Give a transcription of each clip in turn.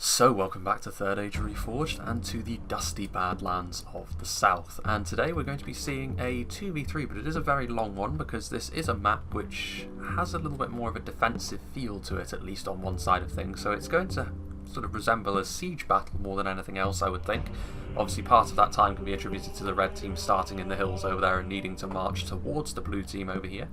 So welcome back to 3rd Age Reforged and to the dusty Badlands of the South, and today we're going to be seeing a 2v3, but it is a very long one because this is a map which has a little bit more of a defensive feel to it, at least on one side of things, so it's going to sort of resemble a siege battle more than anything else, I would think. Obviously part of that time can be attributed to the red team starting in the hills over there and needing to march towards the blue team over here.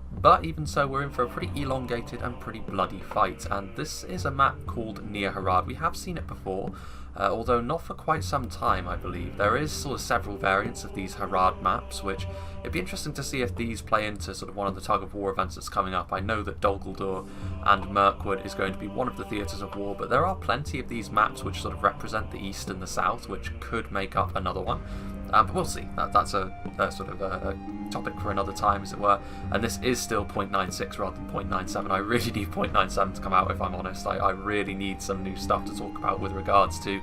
But even so, we're in for a pretty elongated and pretty bloody fight, and this is a map called near HARAD. We have seen it before, although not for quite some time, I believe. There is sort of several variants of these HARAD maps, which it'd be interesting to see if these play into sort of one of the tug-of-war events that's coming up. I know that Dolanroth and Mirkwood is going to be one of the theatres of war, but there are plenty of these maps which sort of represent the East and the South, which could make up another one. But we'll see. That's a sort of a topic for another time, as it were. And this is still 0.96 rather than 0.97. I really need 0.97 to come out, if I'm honest. I really need some new stuff to talk about with regards to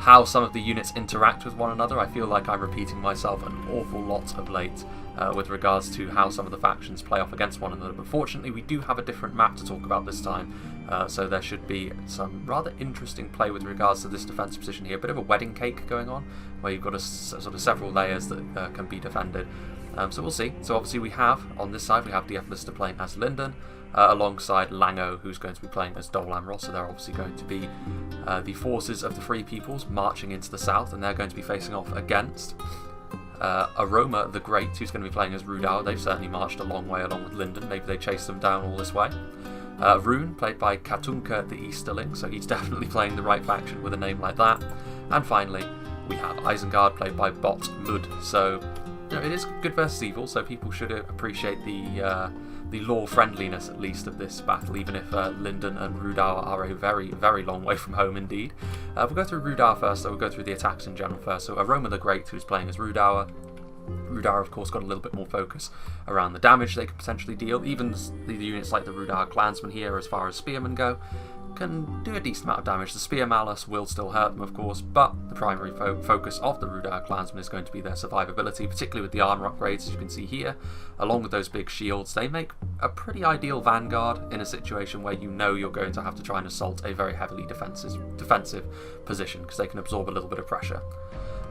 how some of the units interact with one another. I feel like I'm repeating myself an awful lot of late with regards to how some of the factions play off against one another. But fortunately, we do have a different map to talk about this time. So there should be some rather interesting play with regards to this defensive position here. A bit of a wedding cake going on, where you've got sort of several layers that can be defended. So we'll see. So obviously we have, on this side, we have the ELVES playing as Linden, alongside Lango, who's going to be playing as Dolanroth. So they're obviously going to be the forces of the Free Peoples marching into the south, and they're going to be facing off against Aroma the Great, who's going to be playing as rhudaur. They've certainly marched a long way along with Linden. Maybe they chased them down all this way. Rune, played by Katunka the Easterling, so he's definitely playing the right faction with a name like that. And finally, we have Isengard, played by Bot Mud. So, you know, it is good versus evil, so people should appreciate the lore friendliness, at least, of this battle, even if Linden and rhudaur are a very, very long way from home indeed. We'll go through rhudaur first, so we'll go through the attacks in general first. So Aroma the Great, who's playing as rhudaur. Rhudaur, of course, got a little bit more focus around the damage they can potentially deal. Even the units like the rhudaur clansmen here, as far as spearmen go, can do a decent amount of damage. The spear malice will still hurt them, of course, but the primary focus of the rhudaur clansmen is going to be their survivability, particularly with the armor upgrades, as you can see here. Along with those big shields, they make a pretty ideal vanguard in a situation where you know you're going to have to try and assault a very heavily defensive position, because they can absorb a little bit of pressure.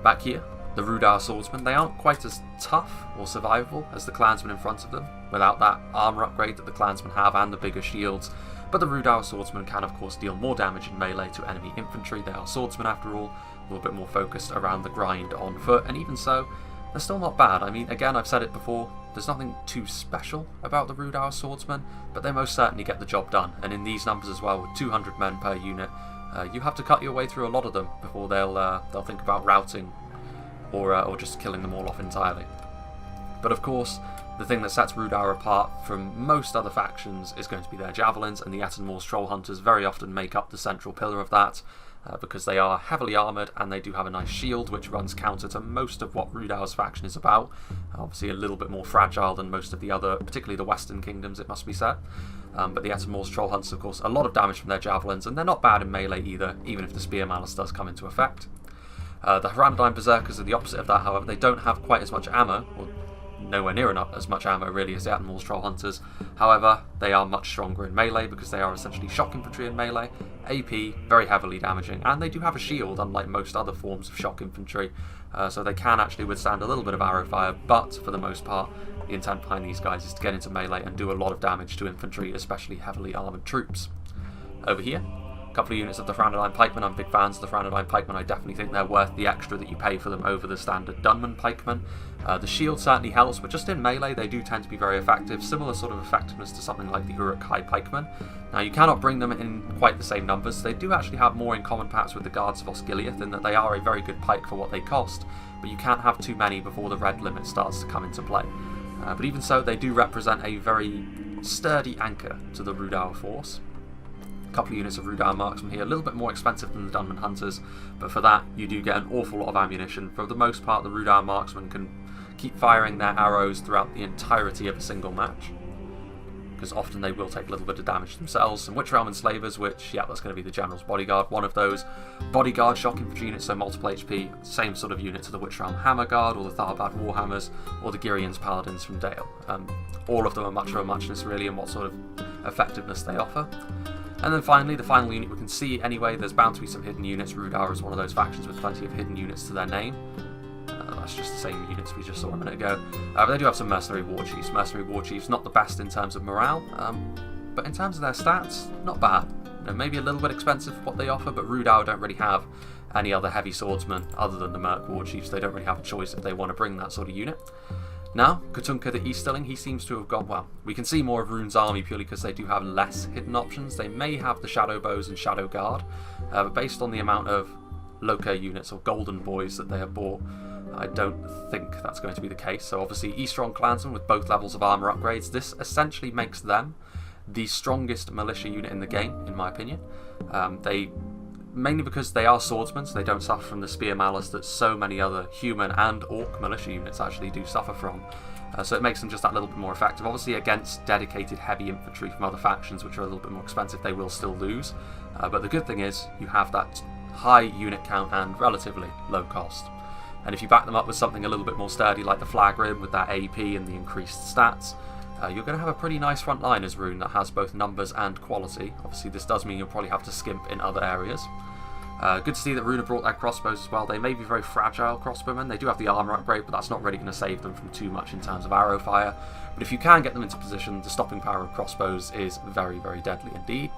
Back here, the rhudaur swordsmen, they aren't quite as tough or survivable as the clansmen in front of them, without that armor upgrade that the clansmen have and the bigger shields. But the rhudaur swordsmen can, of course, deal more damage in melee to enemy infantry. They are swordsmen, after all, a little bit more focused around the grind on foot, and even so, they're still not bad. I mean, again, I've said it before, there's nothing too special about the rhudaur swordsmen, but they most certainly get the job done. And in these numbers as well, with 200 men per unit, you have to cut your way through a lot of them before they'll think about routing or just killing them all off entirely. But of course, the thing that sets rhudaur apart from most other factions is going to be their javelins, and the Etenmoor's troll hunters very often make up the central pillar of that, because they are heavily armoured and they do have a nice shield which runs counter to most of what rhudaur's faction is about. Obviously a little bit more fragile than most of the other, particularly the western kingdoms, it must be said. But the Etenmoor's troll hunters, of course, a lot of damage from their javelins, and they're not bad in melee either, even if the spear malice does come into effect. The Harad berserkers are the opposite of that, however. They don't have quite as much ammo, or nowhere near enough as much ammo really as the Etenmoor's troll hunters. However, they are much stronger in melee because they are essentially shock infantry in melee. AP, very heavily damaging, and they do have a shield, unlike most other forms of shock infantry, so they can actually withstand a little bit of arrow fire, but for the most part, the intent behind these guys is to get into melee and do a lot of damage to infantry, especially heavily armoured troops. Over here, a couple of units of the Rhudaur pikemen. I'm big fans of the Rhudaur pikemen. I definitely think they're worth the extra that you pay for them over the standard Dunman pikemen. The shield certainly helps, but just in melee they do tend to be very effective. Similar sort of effectiveness to something like the Uruk-hai pikemen. Now you cannot bring them in quite the same numbers. They do actually have more in common perhaps with the guards of Osgiliath, in that they are a very good pike for what they cost, but you can't have too many before the red limit starts to come into play. But even so, they do represent a very sturdy anchor to the rhudaur force. A couple of units of rhudaur marksmen here, a little bit more expensive than the Dunman hunters, but for that you do get an awful lot of ammunition. For the most part, the rhudaur marksmen can keep firing their arrows throughout the entirety of a single match, because often they will take a little bit of damage themselves. And Witch Realm Enslavers, which, yeah, that's going to be the General's Bodyguard, one of those bodyguard shock infantry units, so multiple HP, same sort of unit to the Witch Realm Hammer Guard, or the Tharbad Warhammers, or the Girian's Paladins from Dale. All of them are much of a muchness really in what sort of effectiveness they offer. And then finally, the final unit we can see anyway, there's bound to be some hidden units. Rhudaur is one of those factions with plenty of hidden units to their name. That's just the same units we just saw a minute ago. But they do have some mercenary war chiefs. Mercenary war chiefs, not the best in terms of morale, but in terms of their stats, not bad. You know, maybe a little bit expensive for what they offer, but Rhudaur don't really have any other heavy swordsmen other than the Merc war chiefs. They don't really have a choice if they want to bring that sort of unit. Now, Katunka the Easterling, he seems to have gone well. We can see more of Rune's army purely because they do have less hidden options. They may have the Shadow Bows and Shadow Guard, but based on the amount of Loka units or Golden Boys that they have bought, I don't think that's going to be the case. So obviously Eastron Clansmen with both levels of armour upgrades, this essentially makes them the strongest militia unit in the game, in my opinion. Mainly because they are swordsmen, so they don't suffer from the spear malice that so many other human and orc militia units actually do suffer from. So it makes them just that little bit more effective. Obviously against dedicated heavy infantry from other factions, which are a little bit more expensive, they will still lose. But the good thing is, you have that high unit count and relatively low cost. And if you back them up with something a little bit more sturdy like the Flagrim with that AP and the increased stats, you're going to have a pretty nice front line as Rune that has both numbers and quality. Obviously this does mean you'll probably have to skimp in other areas. Good to see that Rune have brought their crossbows as well. They may be very fragile crossbowmen. They do have the armour upgrade, but that's not really going to save them from too much in terms of arrow fire. But if you can get them into position, the stopping power of crossbows is very, very deadly indeed.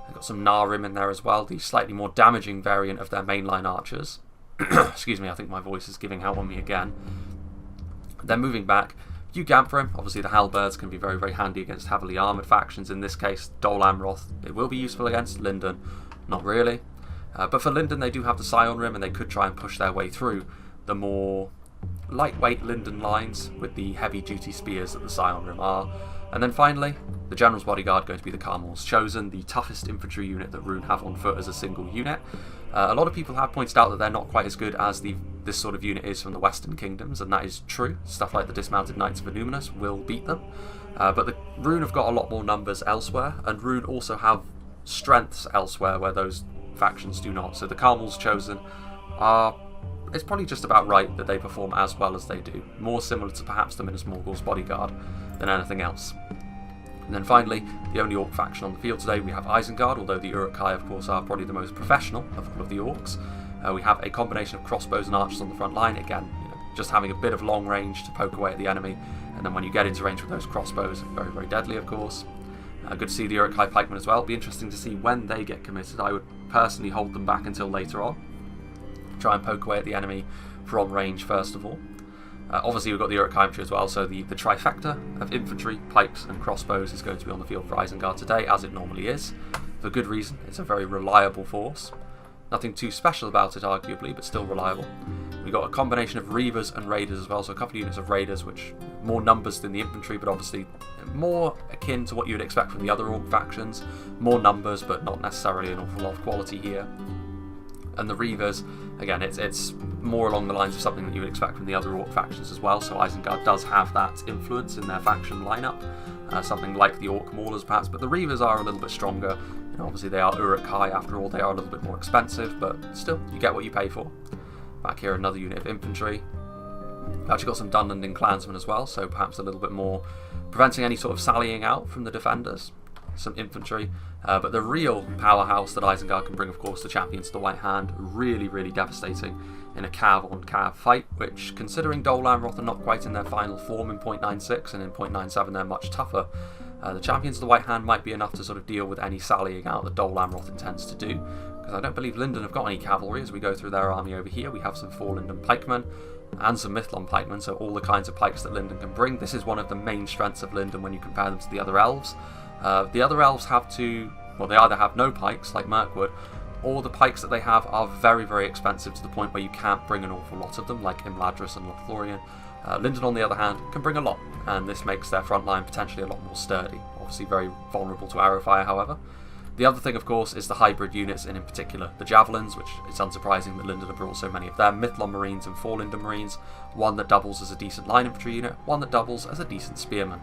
They've got some Narim in there as well, the slightly more damaging variant of their mainline archers. Excuse me, I think my voice is giving out on me again. Then moving back, you Gamphrim, obviously the halberds can be very, very handy against heavily armoured factions. In this case, Dolanroth, it will be useful against Linden, not really. But for Linden, they do have the Scion Rim, and they could try and push their way through the more lightweight Linden lines with the heavy-duty spears that the Scion Rim are. And then finally, the General's Bodyguard going to be the Carmel's Chosen, the toughest infantry unit that Rune have on foot as a single unit. A lot of people have pointed out that they're not quite as good as this sort of unit is from the Western Kingdoms, and that is true. Stuff like the Dismounted Knights of Illuminus will beat them. But the Rune have got a lot more numbers elsewhere, and Rune also have strengths elsewhere where those factions do not. So the Carmel's Chosen are... it's probably just about right that they perform as well as they do. More similar to perhaps the Minas Morgul's Bodyguard than anything else. And then finally, the only Orc faction on the field today, we have Isengard, although the Uruk-hai of course are probably the most professional of all of the Orcs. We have a combination of crossbows and archers on the front line, again, you know, just having a bit of long range to poke away at the enemy, and then when you get into range with those crossbows, very, very deadly of course. Good to see the Uruk-hai pikemen as well. It'll be interesting to see when they get committed. I would personally hold them back until later on. Try and poke away at the enemy from range first of all. Obviously we've got the Uruk-hai infantry as well, so the trifecta of infantry, pikes and crossbows is going to be on the field for Isengard today, as it normally is. For good reason, it's a very reliable force. Nothing too special about it arguably, but still reliable. We've got a combination of Reavers and Raiders as well, so a couple of units of Raiders, which more numbers than the infantry, but obviously more akin to what you would expect from the other Orc factions. More numbers, but not necessarily an awful lot of quality here. And the Reavers, again, it's more along the lines of something that you would expect from the other Orc factions as well, so Isengard does have that influence in their faction lineup. Something like the Orc Maulers perhaps, but the Reavers are a little bit stronger. You know, obviously they are Uruk-hai after all, they are a little bit more expensive, but still, you get what you pay for. Back here, another unit of infantry. We've actually got some Dunlending clansmen as well, so perhaps a little bit more preventing any sort of sallying out from the defenders. Some infantry, but the real powerhouse that Isengard can bring, of course, the champions of the White Hand, really, really devastating in a cav-on-cav fight, which, considering Dolanroth are not quite in their final form in 0.96, and in 0.97 they're much tougher, the champions of the White Hand might be enough to sort of deal with any sallying out that Dolanroth intends to do, because I don't believe Linden have got any cavalry. As we go through their army over here, we have some 4 Linden pikemen, and some Mithlon pikemen, so all the kinds of pikes that Linden can bring. This is one of the main strengths of Linden when you compare them to the other elves. The other elves have to, well, they either have no pikes, like Mirkwood, or the pikes that they have are very, very expensive to the point where you can't bring an awful lot of them, like Imladris and Lothlorien. Linden, on the other hand, can bring a lot, and this makes their front line potentially a lot more sturdy. Obviously very vulnerable to arrow fire, however. The other thing, of course, is the hybrid units, and in particular the Javelins, which it's unsurprising that Linden have brought so many of them. Mithlon Marines and 4 Linden Marines, one that doubles as a decent line infantry unit, one that doubles as a decent spearman.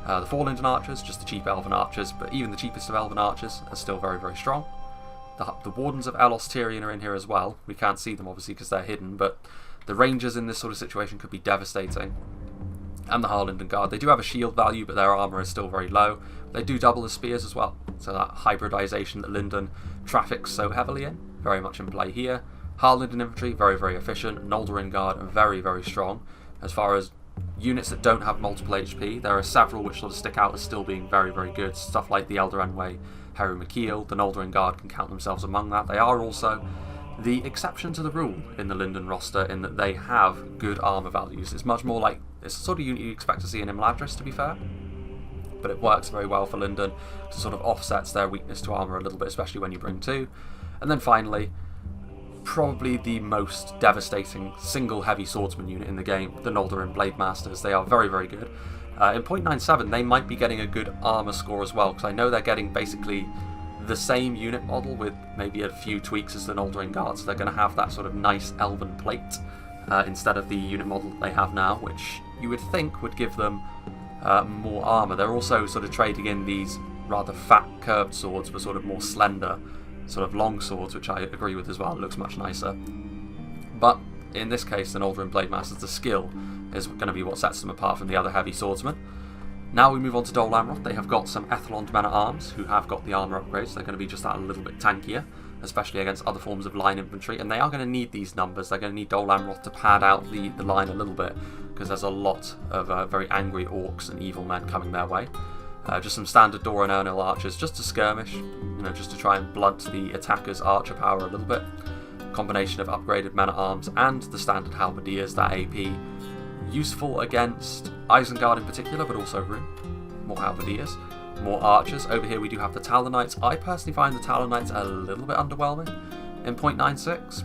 The 4 Linden Archers, just the cheap Elven Archers, but even the cheapest of Elven Archers are still very, very strong. The Wardens of Elos Tyrian are in here as well. We can't see them, obviously, because they're hidden, but the Rangers in this sort of situation could be devastating. and the Linden Guard. They do have a shield value, but their armour is still very low. They do double as spears as well, so that hybridisation that Linden traffics so heavily in, very much in play here. Linden infantry, very, very efficient. Noldorin Guard, very, very strong. As far as units that don't have multiple HP, there are several which sort of stick out as still being very, very good. Stuff like the Elder Enway, Heru McKeel, the Noldorin Guard can count themselves among that. They are also the exception to the rule in the Linden roster in that they have good armour values. It's much more like, it's the sort of unit you expect to see in Imladris, to be fair. But it works very well for Linden, to sort of offsets their weakness to armour a little bit, especially when you bring 2. And then finally, probably the most devastating single heavy swordsman unit in the game, the Noldorin Blade Masters. They are very, very good. In 0.97, they might be getting a good armour score as well, because I know they're getting basically the same unit model with maybe a few tweaks as the Noldorin Guard, so they're going to have that sort of nice elven plate instead of the unit model that they have now, which you would think would give them more armour. They're also sort of trading in these rather fat curved swords for sort of more slender, sort of long swords, which I agree with as well. It looks much nicer. But in this case, the Noldorin Blade Masters, the skill is going to be what sets them apart from the other heavy swordsmen. Now we move on to Dolanroth. They have got some Ethelond men-at-arms who have got the armour upgrades. They're going to be just that a little bit tankier, especially against other forms of line infantry, and they are going to need these numbers. They're going to need Dolanroth to pad out the line a little bit, because there's a lot of very angry orcs and evil men coming their way. Just some standard Dor and Ernil archers, just to skirmish, just to try and blunt the attacker's archer power a little bit. Combination of upgraded men-at-arms and the standard halberdiers, that AP. Useful against Isengard in particular, but also Rune. More halberdiers, more archers. Over here we do have the Talonites. I personally find the Talonites a little bit underwhelming in 0.96.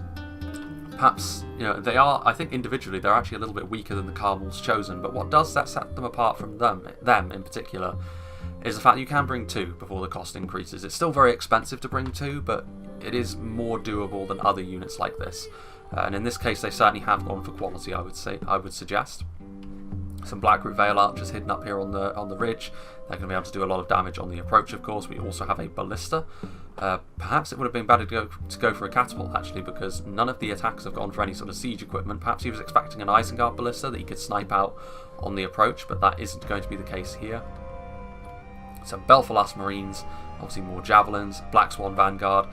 Perhaps, they are, I think individually, they're actually a little bit weaker than the Carmel's Chosen, but what does set them apart from them in particular is the fact that you can bring 2 before the cost increases. It's still very expensive to bring 2, but it is more doable than other units like this. And in this case, they certainly have gone for quality, I would suggest. Some Blackroot Vale archers hidden up here on the ridge. They're going to be able to do a lot of damage on the approach, of course. We also have a ballista. Perhaps it would have been better to go for a catapult, actually, because none of the attacks have gone for any sort of siege equipment. Perhaps he was expecting an Isengard ballista that he could snipe out on the approach, but that isn't going to be the case here. Some Belfalas Marines, obviously more javelins, Black Swan Vanguard.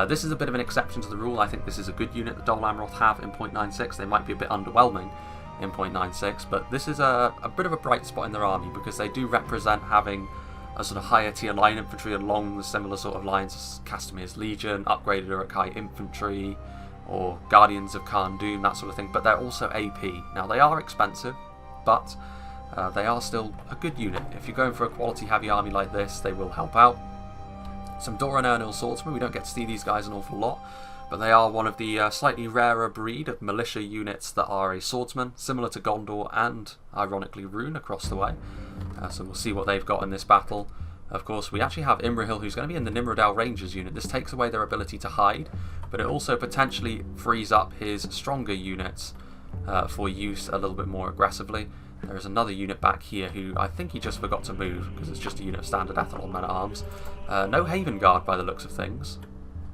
This is a bit of an exception to the rule. I think this is a good unit that Dolanroth have in 0.96. They might be a bit underwhelming in 0.96, but this is a bit of a bright spot in their army, because they do represent having a sort of higher tier line infantry along the similar sort of lines as Castamir's Legion, upgraded Uruk-hai infantry, or Guardians of Khan Doom, that sort of thing, but they're also AP. Now they are expensive, but they are still a good unit. If you're going for a quality heavy army like this, they will help out. Some Dor and Ernil swordsmen, we don't get to see these guys an awful lot, but they are one of the slightly rarer breed of militia units that are a swordsman, similar to Gondor and, ironically, Rune across the way. So we'll see what they've got in this battle. Of course, we actually have Imrahil, who's going to be in the Nimrodel Rangers unit. This takes away their ability to hide, but it also potentially frees up his stronger units for use a little bit more aggressively. There is another unit back here who I think he just forgot to move, because it's just a unit of standard Ethelon men-at-arms. No Haven Guard by the looks of things.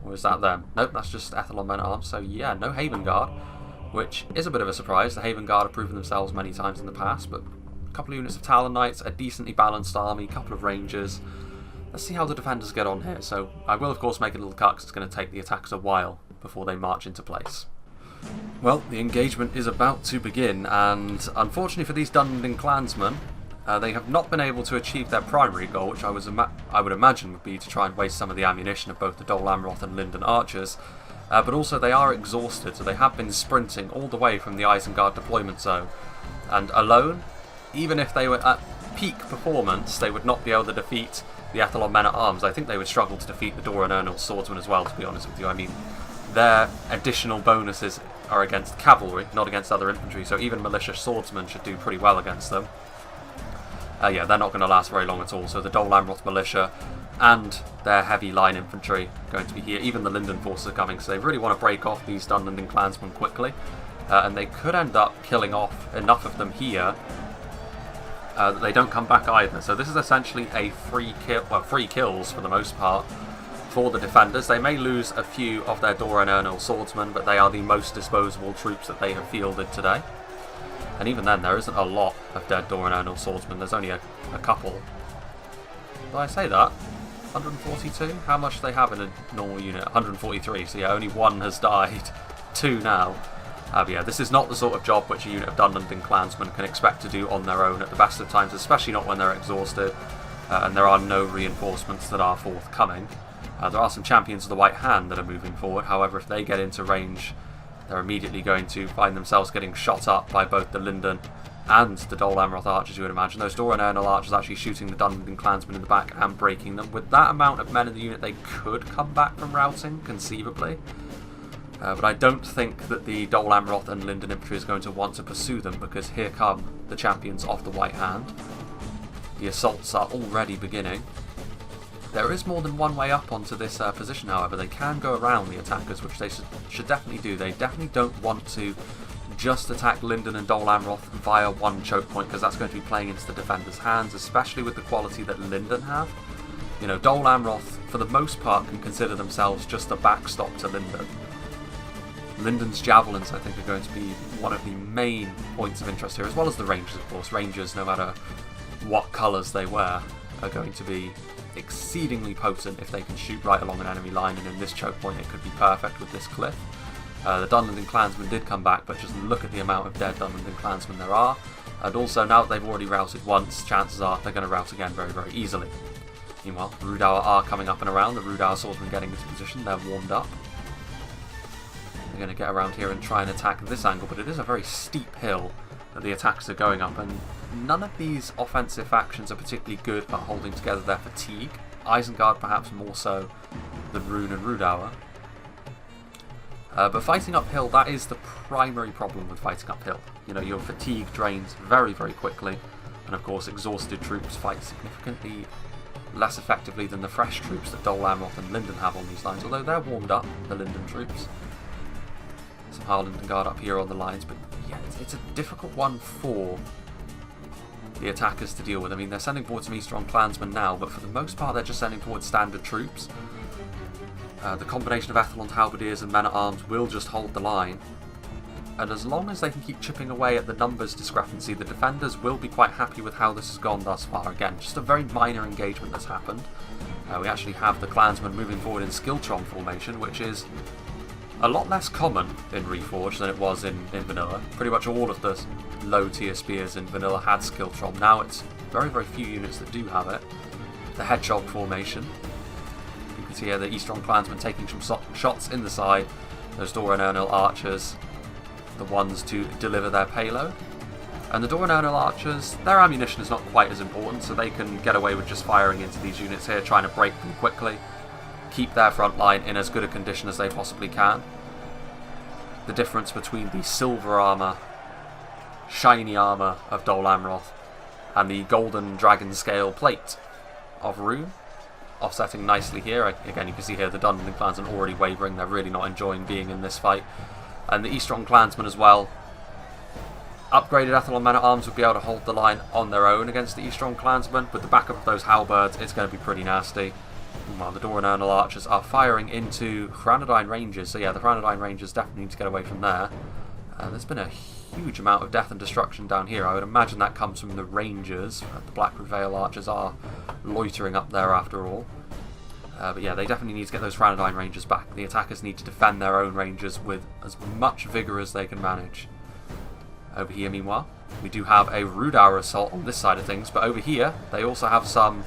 Or is that them? Nope, that's just Ethelon men-at-arms. So yeah, no Haven Guard, which is a bit of a surprise. The Haven Guard have proven themselves many times in the past, but a couple of units of Talonites, a decently balanced army, a couple of Rangers. Let's see how the defenders get on here. So I will of course make a little cut, because it's going to take the attackers a while before they march into place. Well, the engagement is about to begin, and unfortunately for these Dunedin clansmen, they have not been able to achieve their primary goal, which I would imagine would be to try and waste some of the ammunition of both the Dolanroth and Linden archers, but also they are exhausted, so they have been sprinting all the way from the Isengard deployment zone, and alone, even if they were at peak performance, they would not be able to defeat the Ethelon men-at-arms. I think they would struggle to defeat the Dor and Ernil swordsmen as well, to be honest with you. I mean, their additional bonuses are against cavalry, not against other infantry, so even militia swordsmen should do pretty well against them. Yeah, they're not going to last very long at all, so the Dolanroth militia and their heavy line infantry are going to be here. Even the Linden forces are coming, so they really want to break off these Dunedin clansmen quickly, and they could end up killing off enough of them here that they don't come back either. So this is essentially a free kills for the most part for the defenders. They may lose a few of their Dor and Ernil swordsmen, but they are the most disposable troops that they have fielded today. And even then, there isn't a lot of dead Dolanroth swordsmen. There's only a couple. Did I say that? 142? How much do they have in a normal unit? 143. So yeah, only one has died. 2 now. But yeah, this is not the sort of job which a unit of Dunlending clansmen can expect to do on their own at the best of times, especially not when they're exhausted and there are no reinforcements that are forthcoming. There are some champions of the White Hand that are moving forward. However, if they get into range, they're immediately going to find themselves getting shot up by both the Linden and the Dolanroth archers, you would imagine. Those Dolanroth archers actually shooting the Dunlending clansmen in the back and breaking them. With that amount of men in the unit, they could come back from routing, conceivably. But I don't think that the Dolanroth and Linden infantry is going to want to pursue them, because here come the champions of the White Hand. The assaults are already beginning. There is more than one way up onto this position, however. They can go around the attackers, which they should definitely do. They definitely don't want to just attack Linden and Dolanroth via one choke point, because that's going to be playing into the defenders' hands, especially with the quality that Linden have. You know, Dolanroth, for the most part, can consider themselves just a backstop to Linden. Linden's javelins, I think, are going to be one of the main points of interest here, as well as the rangers, of course. Rangers, no matter what colours they wear, are going to be exceedingly potent if they can shoot right along an enemy line, and in this choke point it could be perfect with this cliff. The Dunlending clansmen did come back, but just look at the amount of dead Dunlending clansmen there are, and also now that they've already routed once, chances are they're going to rout again very, very easily. Meanwhile, the rhudaur are coming up and around. The rhudaur swordsmen getting into position, they're warmed up. They're going to get around here and try and attack this angle, but it is a very steep hill that the attacks are going up, and none of these offensive factions are particularly good at holding together their fatigue. Isengard perhaps more so than Rune and rhudaur. But fighting uphill, that is the primary problem with fighting uphill. You know, your fatigue drains very, very quickly, and of course exhausted troops fight significantly less effectively than the fresh troops that Dolanroth and Linden have on these lines, although they're warmed up, the Linden troops. Some Harlinden Guard up here on the lines, but yeah, it's a difficult one for the attackers to deal with. I mean, they're sending forward some Eastron clansmen now, but for the most part they're just sending forward standard troops. The combination of Ethelond halberdiers and men-at-arms will just hold the line, and as long as they can keep chipping away at the numbers discrepancy, the defenders will be quite happy with how this has gone thus far. Again, just a very minor engagement that's happened. We actually have the clansmen moving forward in Skiltron formation, which is a lot less common in Reforged than it was in Vanilla. Pretty much all of the low-tier spears in Vanilla had Skiltron. Now it's very, very few units that do have it. The Hedgehog formation. You can see here the Eastron clansmen taking some shots in the side. Those Dolanroth archers, the ones to deliver their payload. And the Dolanroth archers, their ammunition is not quite as important, so they can get away with just firing into these units here, trying to break them quickly. Keep their front line in as good a condition as they possibly can. The difference between the silver armour, shiny armour of Dolanroth and the golden dragon scale plate of Rune, offsetting nicely here. Again, you can see here the Dunlending clansmen already wavering. They're really not enjoying being in this fight. And the Eastron clansmen as well. Upgraded Ethelon men-at-arms would be able to hold the line on their own against the Eastron clansmen. With the backup of those halberds, it's going to be pretty nasty. While the Dolanroth archers are firing into Granadine Rangers, so yeah, the Granadine Rangers definitely need to get away from there. There's been a huge amount of death and destruction down here. I would imagine that comes from the Rangers. The Blackwood Vale archers are loitering up there after all. But yeah, they definitely need to get those Granadine Rangers back. The attackers need to defend their own Rangers with as much vigour as they can manage. Over here, meanwhile, we do have a rhudaur assault on this side of things, but over here, they also have some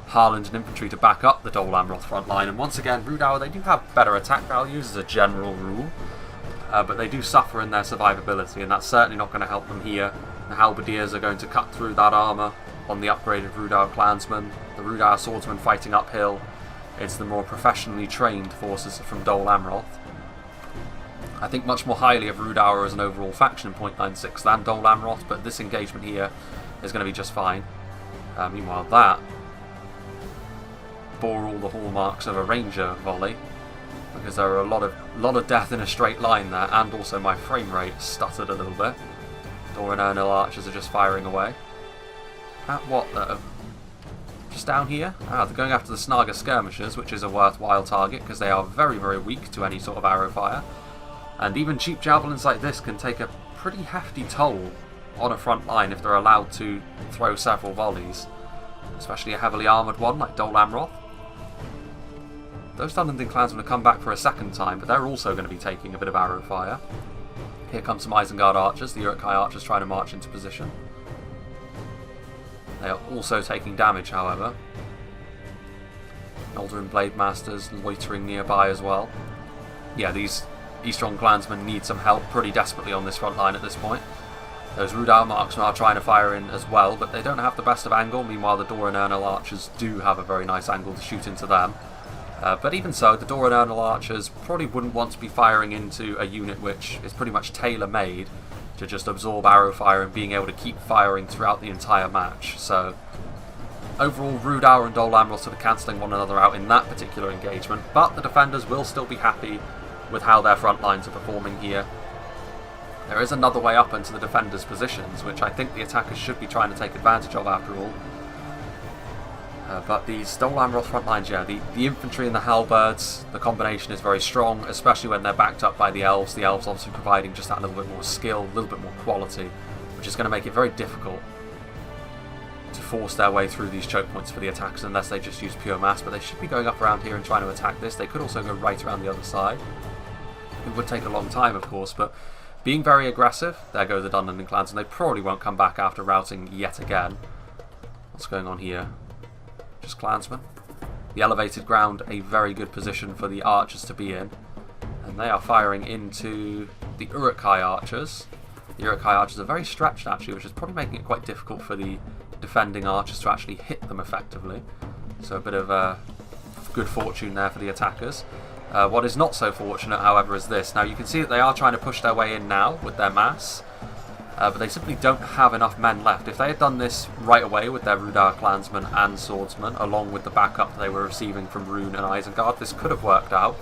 Harlinden infantry to back up the Dolanroth front line, and once again, rhudaur, they do have better attack values as a general rule, but they do suffer in their survivability, and that's certainly not going to help them here. The halberdiers are going to cut through that armour on the upgraded rhudaur clansmen. The rhudaur swordsmen fighting uphill. It's the more professionally trained forces from Dolanroth. I think much more highly of rhudaur as an overall faction in .96 than Dolanroth, but this engagement here is going to be just fine. Meanwhile, that bore all the hallmarks of a ranger volley, because there are a lot of death in a straight line there, and also my frame rate stuttered a little bit. Dolanroth archers are just firing away. At what though? Just down here? They're going after the Snaga skirmishers, which is a worthwhile target because they are very, very weak to any sort of arrow fire. And even cheap javelins like this can take a pretty hefty toll on a front line if they're allowed to throw several volleys, especially a heavily armoured one like Dolanroth. Those Linden clansmen have come back for a second time, but they're also going to be taking a bit of arrow fire. Here come some Isengard archers, the Uruk-hai archers trying to march into position. They are also taking damage, however. Eldarin Blade Masters loitering nearby as well. Yeah, these Eastron clansmen need some help pretty desperately on this front line at this point. Those rhudaur marksmen are trying to fire in as well, but they don't have the best of angle. Meanwhile, the Dolanroth archers do have a very nice angle to shoot into them. But even so, the Dolanroth archers probably wouldn't want to be firing into a unit which is pretty much tailor-made to just absorb arrow fire and being able to keep firing throughout the entire match. So overall, rhudaur and Dolanroth sort of cancelling one another out in that particular engagement, but the defenders will still be happy with how their front lines are performing here. There is another way up into the defenders' positions, which I think the attackers should be trying to take advantage of after all. But these Dolanroth front lines, yeah, the infantry and the halberds, the combination is very strong, especially when they're backed up by the elves. The elves obviously providing just that little bit more skill, a little bit more quality, which is going to make it very difficult to force their way through these choke points for the attackers unless they just use pure mass. But they should be going up around here and trying to attack this. They could also go right around the other side. It would take a long time, of course, but being very aggressive, there go the Dunlending clans, and they probably won't come back after routing yet again. What's going on here? Just clansmen. The elevated ground, a very good position for the archers to be in. And they are firing into the Uruk-hai archers. The Uruk-hai archers are very stretched actually, which is probably making it quite difficult for the defending archers to actually hit them effectively. So a bit of good fortune there for the attackers. What is not so fortunate, however, is this. Now you can see that they are trying to push their way in now with their mass. But they simply don't have enough men left. If they had done this right away with their rhudaur clansmen and swordsmen, along with the backup they were receiving from Rune and Isengard, this could have worked out.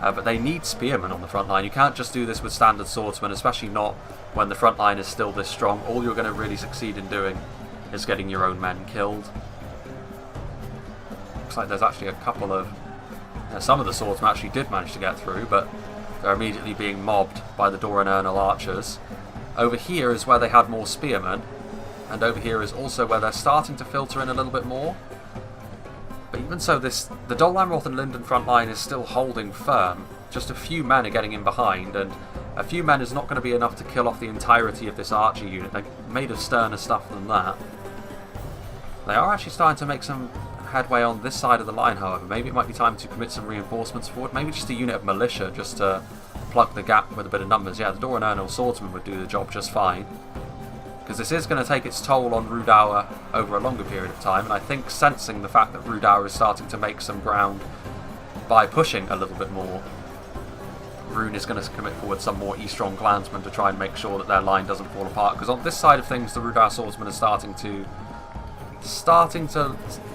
But they need spearmen on the front line. You can't just do this with standard swordsmen, especially not when the front line is still this strong. All you're going to really succeed in doing is getting your own men killed. Looks like there's actually a couple of... some of the swordsmen actually did manage to get through, but they're immediately being mobbed by the Dolanroth archers. Over here is where they had more spearmen, and over here is also where they're starting to filter in a little bit more. But even so, the Dolanroth and Linden front line is still holding firm. Just a few men are getting in behind, and a few men is not going to be enough to kill off the entirety of this archer unit. They're made of sterner stuff than that. They are actually starting to make some headway on this side of the line, however. Maybe it might be time to commit some reinforcements forward. Maybe just a unit of militia just to plug the gap with a bit of numbers. Yeah, the Dolanroth swordsman would do the job just fine, because this is going to take its toll on rhudaur over a longer period of time, and I think sensing the fact that rhudaur is starting to make some ground by pushing a little bit more, Rune is going to commit forward some more Eastron clansmen to try and make sure that their line doesn't fall apart, because on this side of things the rhudaur swordsmen are starting to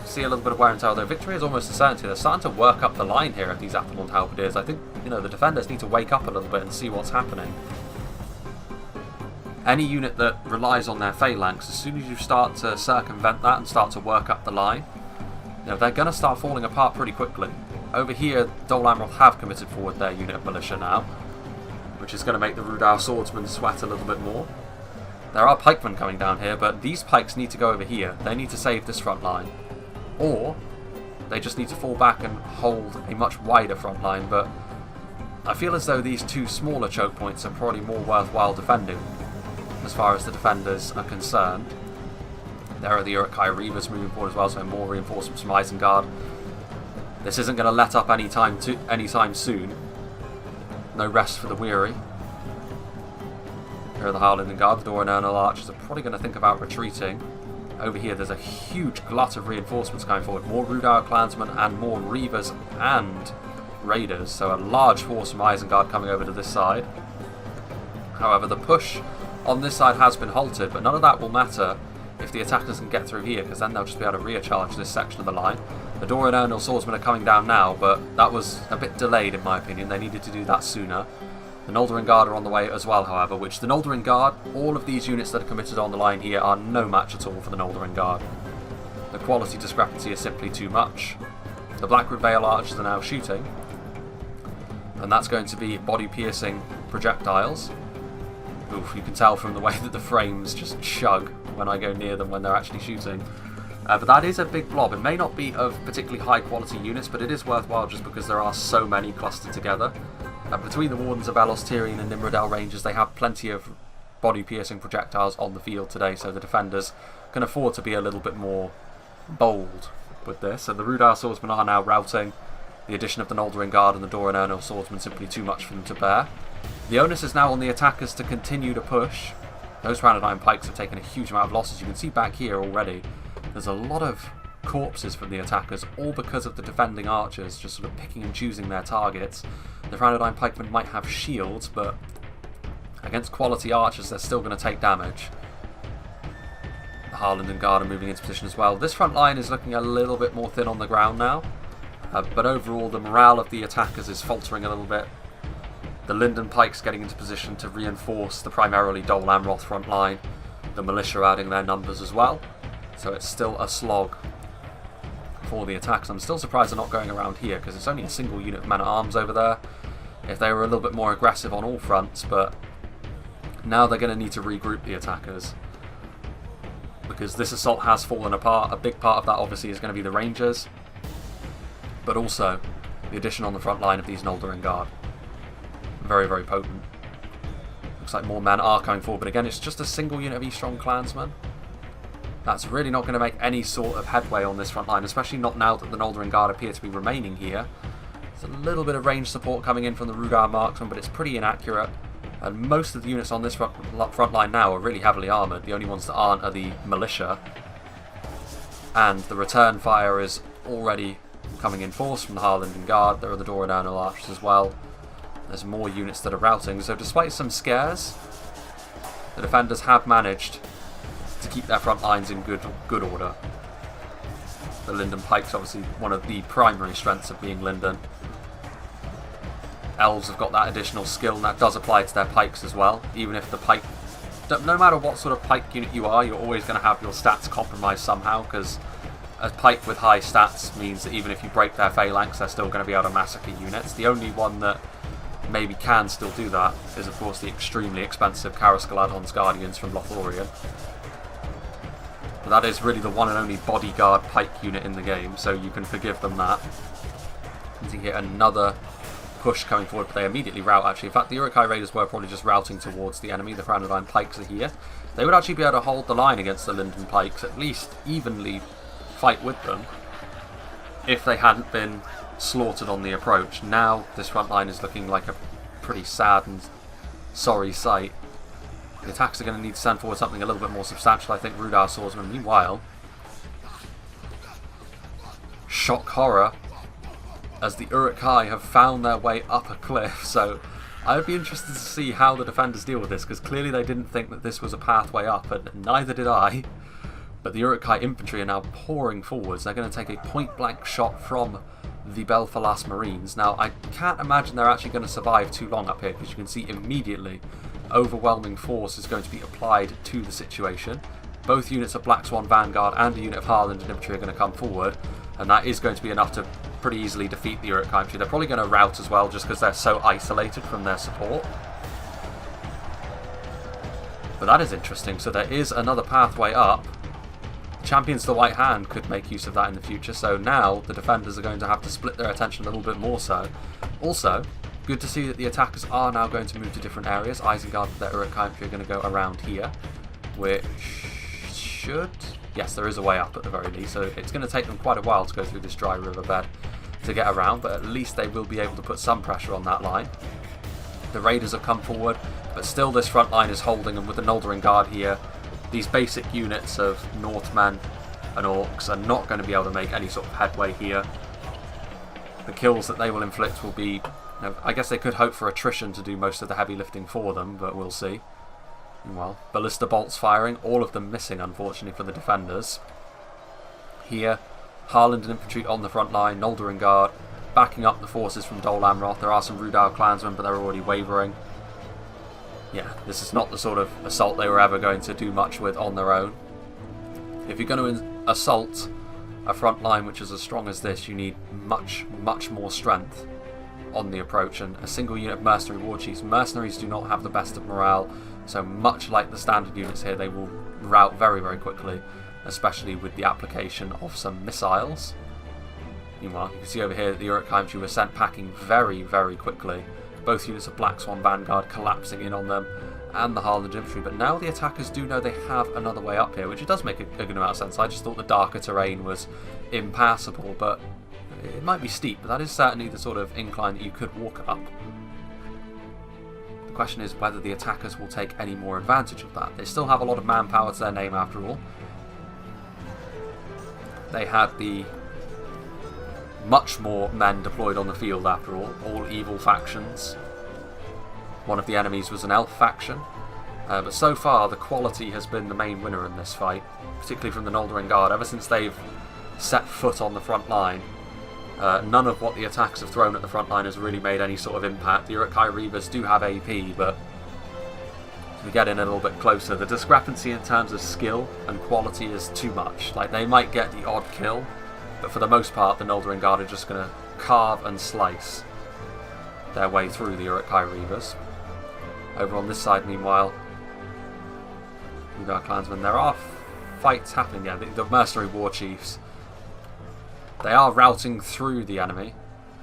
see a little bit of wear and tear, although victory is almost a certainty. They're starting to work up the line here of these Athelon halberdiers. I think, the defenders need to wake up a little bit and see what's happening. Any unit that relies on their phalanx, as soon as you start to circumvent that and start to work up the line, they're going to start falling apart pretty quickly. Over here, Dolanroth have committed forward their unit of militia now, which is going to make the rhudaur swordsmen sweat a little bit more. There are pikemen coming down here, but these pikes need to go over here. They need to save this front line. Or they just need to fall back and hold a much wider front line, but I feel as though these two smaller choke points are probably more worthwhile defending as far as the defenders are concerned. There are the Uruk-hai Reavers moving forward as well, so more reinforcements from Isengard. This isn't going to let up anytime soon. No rest for the weary. Here are the Harlinden Guard. The Dolanroth archers are probably going to think about retreating. Over here there's a huge glut of reinforcements coming forward. More rhudaur clansmen and more Reavers and Raiders. So a large force from Isengard coming over to this side. However, the push on this side has been halted, but none of that will matter if the attackers can get through here, because then they'll just be able to recharge this section of the line. The Dolanroth swordsmen are coming down now, but that was a bit delayed in my opinion. They needed to do that sooner. The Noldorin Guard are on the way as well, however, which the Noldorin Guard, all of these units that are committed on the line here are no match at all for the Noldorin Guard. The quality discrepancy is simply too much. The Blackwood Vale archers are now shooting, and that's going to be body-piercing projectiles. Oof, you can tell from the way that the frames just chug when I go near them when they're actually shooting. But that is a big blob. It may not be of particularly high quality units, but it is worthwhile just because there are so many clustered together. Between the Wardens of Elos, Tyrian and Nimrodel Rangers, they have plenty of body-piercing projectiles on the field today, so the defenders can afford to be a little bit more bold with this. And the Rhudaur Swordsmen are now routing. The addition of the Noldorin Guard and the Dolanroth Swordsmen simply too much for them to bear. The onus is now on the attackers to continue to push. Those Rounded Iron Pikes have taken a huge amount of losses. You can see back here already, there's a lot of corpses from the attackers, all because of the defending archers just sort of picking and choosing their targets. The Rounded Iron Pikemen might have shields, but against quality archers they're still going to take damage. The Harlinden Guard are moving into position as well. This front line is looking a little bit more thin on the ground now, but overall the morale of the attackers is faltering a little bit. The Linden Pikes getting into position to reinforce the primarily Dolanroth front line. The militia adding their numbers as well. So it's still a slog for the attacks. I'm still surprised they're not going around here because it's only a single unit of men-at-arms over there. If they were a little bit more aggressive on all fronts, but now they're going to need to regroup the attackers because this assault has fallen apart. A big part of that obviously is going to be the Rangers, but also the addition on the front line of these Noldorin Guard. Very, very potent. Looks like more men are coming forward, but again, it's just a single unit of E-Strong Clansmen. That's really not going to make any sort of headway on this front line, especially not now that the Noldorin Guard appear to be remaining here. There's a little bit of range support coming in from the Rhudaur Marksmen, but it's pretty inaccurate. And most of the units on this front line now are really heavily armoured. The only ones that aren't are the militia. And the return fire is already coming in force from the Harlinden Guard. There are the Dolanroth Archers as well. There's more units that are routing. So despite some scares, the defenders have managed to keep their front lines in good order. The Linden Pikes, obviously one of the primary strengths of being Linden. Elves have got that additional skill, and that does apply to their pikes as well. Even if the pike, no matter what sort of pike unit you are, you're always going to have your stats compromised somehow, because a pike with high stats means that even if you break their phalanx, they're still going to be able to massacre units. The only one that maybe can still do that is, of course, the extremely expensive Carascaladon's Guardians from Lothlorien. But that is really the one and only bodyguard pike unit in the game, so you can forgive them that. You can get another push coming forward, but they immediately rout actually. In fact, the Uruk-hai Raiders were probably just routing towards the enemy. The Rounded Iron Pikes are here. They would actually be able to hold the line against the Linden Pikes, at least evenly fight with them, if they hadn't been slaughtered on the approach. Now this front line is looking like a pretty sad and sorry sight. The attacks are going to need to send forward something a little bit more substantial, I think. Rhudaur Swordsmen. Meanwhile, shock horror, as the Uruk-hai have found their way up a cliff. So I would be interested to see how the defenders deal with this, because clearly they didn't think that this was a pathway up, and neither did I. But the Uruk-hai infantry are now pouring forwards. They're going to take a point-blank shot from the Belfalas Marines. Now, I can't imagine they're actually going to survive too long up here, because you can see immediately overwhelming force is going to be applied to the situation. Both units of Black Swan Vanguard and a unit of Harlinden infantry are going to come forward, and that is going to be enough to pretty easily defeat the Uruk-hai infantry. They're probably going to rout as well, just because they're so isolated from their support. But that is interesting. So there is another pathway up. Champions of the White Hand could make use of that in the future, so now the defenders are going to have to split their attention a little bit more so. Also, good to see that the attackers are now going to move to different areas. Isengard with their Uruk-hai infantry are going to go around here, which should... Yes, there is a way up at the very least, so it's going to take them quite a while to go through this dry riverbed to get around, but at least they will be able to put some pressure on that line. The Raiders have come forward, but still this front line is holding, and with the Noldorin Guard here, these basic units of Northmen and Orcs are not going to be able to make any sort of headway here. The kills that they will inflict will be... I guess they could hope for attrition to do most of the heavy lifting for them, but we'll see. Well, ballista bolts firing, all of them missing, unfortunately, for the defenders. Here, Harlinden infantry on the front line, Noldorin Guard backing up the forces from Dolanroth. There are some Rhudaur clansmen, but they're already wavering. Yeah, this is not the sort of assault they were ever going to do much with on their own. If you're going to assault a front line which is as strong as this, you need much, much more strength on the approach, and a single unit of mercenary war chiefs. Mercenaries do not have the best of morale, so much like the standard units here, they will rout very, very quickly, especially with the application of some missiles. Meanwhile, you can see over here that the Uruk-hai infantry were sent packing very, very quickly. Both units of Black Swan Vanguard collapsing in on them, and the Highland infantry. But now the attackers do know they have another way up here, which it does make a good amount of sense. I just thought the darker terrain was impassable, but it might be steep, but that is certainly the sort of incline that you could walk up. The question is whether the attackers will take any more advantage of that. They still have a lot of manpower to their name after all. They had the much more men deployed on the field after all evil factions. One of the enemies was an elf faction, but so far the quality has been the main winner in this fight, particularly from the Noldorin Guard. Ever since they've set foot on the front line, none of what the attacks have thrown at the front line has really made any sort of impact. The Uruk-hai Reavers do have AP, but as we get in a little bit closer, the discrepancy in terms of skill and quality is too much. Like, they might get the odd kill, but for the most part the Noldorin Guard are just going to carve and slice their way through the Uruk-hai Reavers. Over on this side, meanwhile, Rhudaur clansmen, there are fights happening. Yeah, the mercenary war chiefs, they are routing through the enemy,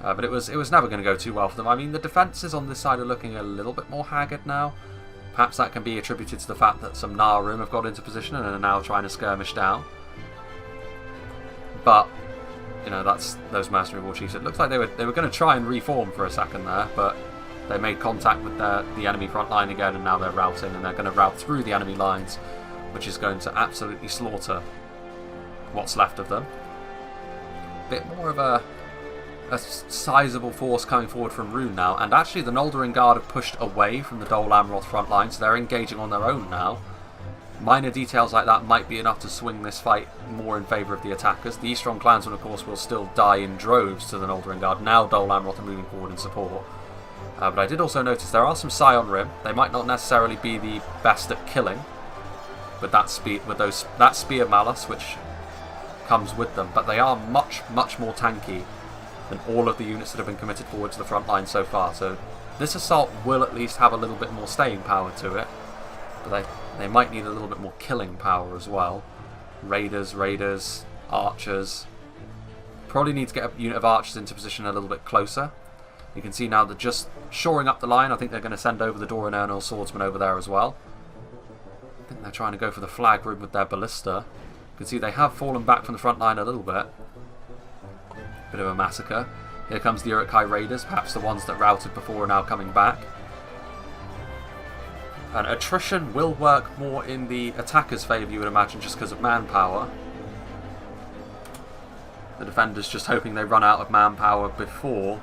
but it was never going to go too well for them. I mean, the defences on this side are looking a little bit more haggard now. Perhaps that can be attributed to the fact that some Narum have got into position and are now trying to skirmish down. But you know, that's those mercenary war chiefs. It looks like they were going to try and reform for a second there, but they made contact with the enemy front line again, and now they're routing, and they're going to rout through the enemy lines, which is going to absolutely slaughter what's left of them. Bit more of a sizable force coming forward from Rune now, and actually the Noldorin Guard have pushed away from the Dolanroth front line, so they're engaging on their own now. Minor details like that might be enough to swing this fight more in favour of the attackers. The Eastron clansmen, of course, will still die in droves to the Noldorin Guard. Now Dolanroth are moving forward in support. But I did also notice there are some Scion Rim. They might not necessarily be the best at killing, but that spear malice which comes with them. But they are much, much more tanky than all of the units that have been committed forward to the front line so far. So this assault will at least have a little bit more staying power to it, but they might need a little bit more killing power as well. Raiders, archers. Probably need to get a unit of archers into position a little bit closer. You can see now they're just shoring up the line. I think they're going to send over the Dolanroth swordsmen over there as well. I think they're trying to go for the flag room with their ballista. You can see they have fallen back from the front line a little bit. Bit of a massacre. Here comes the Uruk-hai Raiders, perhaps the ones that routed before are now coming back. And attrition will work more in the attacker's favour, you would imagine, just because of manpower. The defenders just hoping they run out of manpower before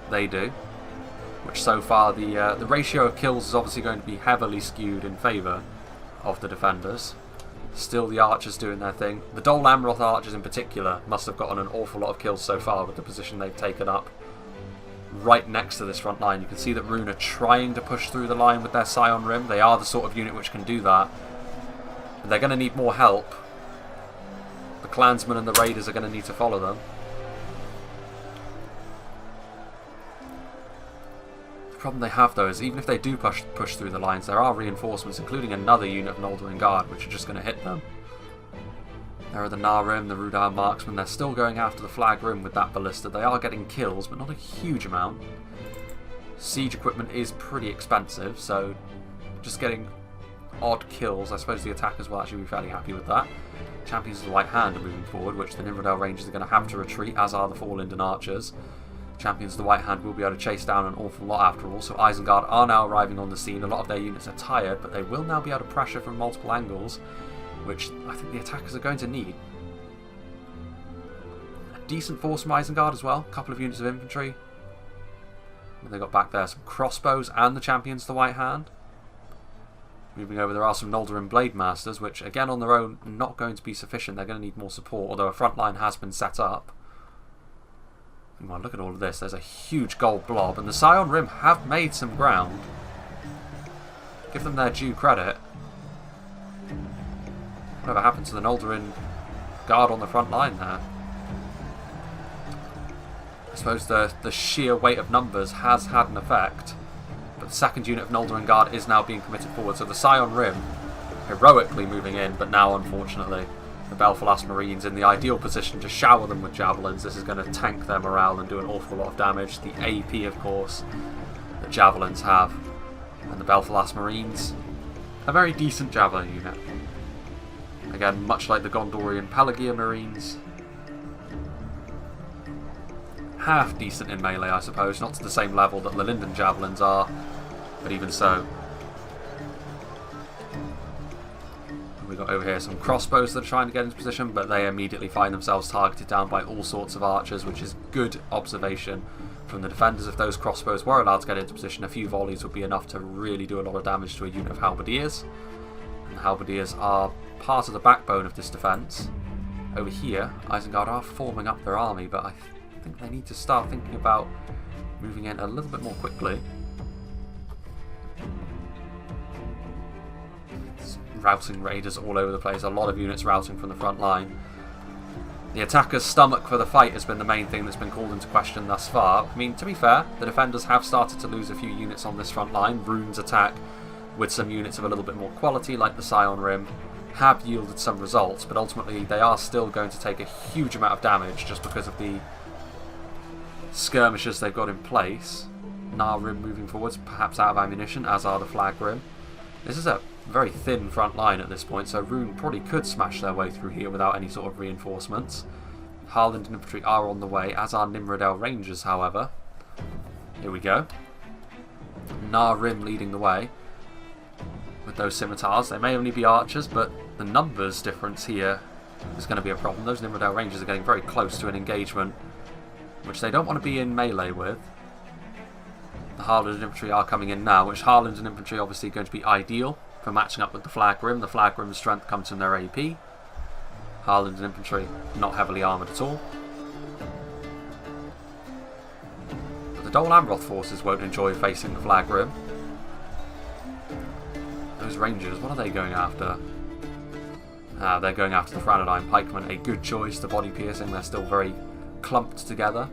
they do, which so far the ratio of kills is obviously going to be heavily skewed in favour of the defenders. Still the archers doing their thing. The Dolanroth archers in particular must have gotten an awful lot of kills so far with the position they've taken up right next to this front line. You can see that Rune are trying to push through the line with their Scion Rim. They are the sort of unit which can do that, but they're going to need more help. The clansmen and the raiders are going to need to follow them. The problem they have though is even if they do push through the lines, there are reinforcements, including another unit of Noldorin Guard, which are just going to hit them. There are the Narum, the rhudaur marksmen. They're still going after the flag room with that ballista. They are getting kills, but not a huge amount. Siege equipment is pretty expensive, so just getting odd kills. I suppose the attackers will actually be fairly happy with that. Champions of the White Hand are moving forward, which the Nimrodale Rangers are going to have to retreat, as are the 4 Linden Archers. Champions of the White Hand will be able to chase down an awful lot after all, so Isengard are now arriving on the scene. A lot of their units are tired, but they will now be able to pressure from multiple angles, which I think the attackers are going to need. A decent force from Isengard as well, a couple of units of infantry. What they got back there, some crossbows and the Champions of the White Hand. Moving over, there are some Noldorin Blade Masters, which again on their own not going to be sufficient. They're going to need more support, although a front line has been set up. Well, look at all of this. There's a huge gold blob, and the Scion Rim have made some ground. Give them their due credit. Whatever happened to the Noldorin Guard on the front line there? suppose the sheer weight of numbers has had an effect, but the second unit of Noldorin Guard is now being committed forward, so the Scion Rim heroically moving in, but now unfortunately the Belfalas Marines in the ideal position to shower them with javelins. This is going to tank their morale and do an awful lot of damage. The AP, of course, that javelins have, and the Belfalas Marines, a very decent javelin unit. Again, much like the Gondorian Pelagia Marines, half decent in melee, I suppose. Not to the same level that the Linden javelins are, but even so. We've got over here some crossbows that are trying to get into position, but they immediately find themselves targeted down by all sorts of archers, which is good observation from the defenders. If those crossbows were allowed to get into position, a few volleys would be enough to really do a lot of damage to a unit of halberdiers. And the halberdiers are part of the backbone of this defence. Over here, Isengard are forming up their army, but I think they need to start thinking about moving in a little bit more quickly. Routing raiders all over the place, a lot of units routing from the front line. The attacker's stomach for the fight has been the main thing that's been called into question thus far. I mean, to be fair, the defenders have started to lose a few units on this front line. Rune's attack, with some units of a little bit more quality, like the Scion Rim, have yielded some results, but ultimately they are still going to take a huge amount of damage just because of the skirmishes they've got in place. Gnar Rim moving forwards, perhaps out of ammunition, as are the Flag Rim. This is a very thin front line at this point, so Rune probably could smash their way through here without any sort of reinforcements. Harland infantry are on the way, as are Nimrodel Rangers, however. Here we go. Gnar Rim leading the way with those scimitars. They may only be archers, but the numbers difference here is going to be a problem. Those Nimrodel Rangers are getting very close to an engagement, which they don't want to be in melee with. The Harland infantry are coming in now, which Harland infantry obviously going to be ideal for matching up with the Flag Rim. The Flag Rim's strength comes from their AP. Harland infantry not heavily armoured at all. But the Dolanroth forces won't enjoy facing the Flag Rim. Those Rangers, what are they going after? They're going after the Franadine Pikemen. A good choice. The body piercing, they're still very clumped together,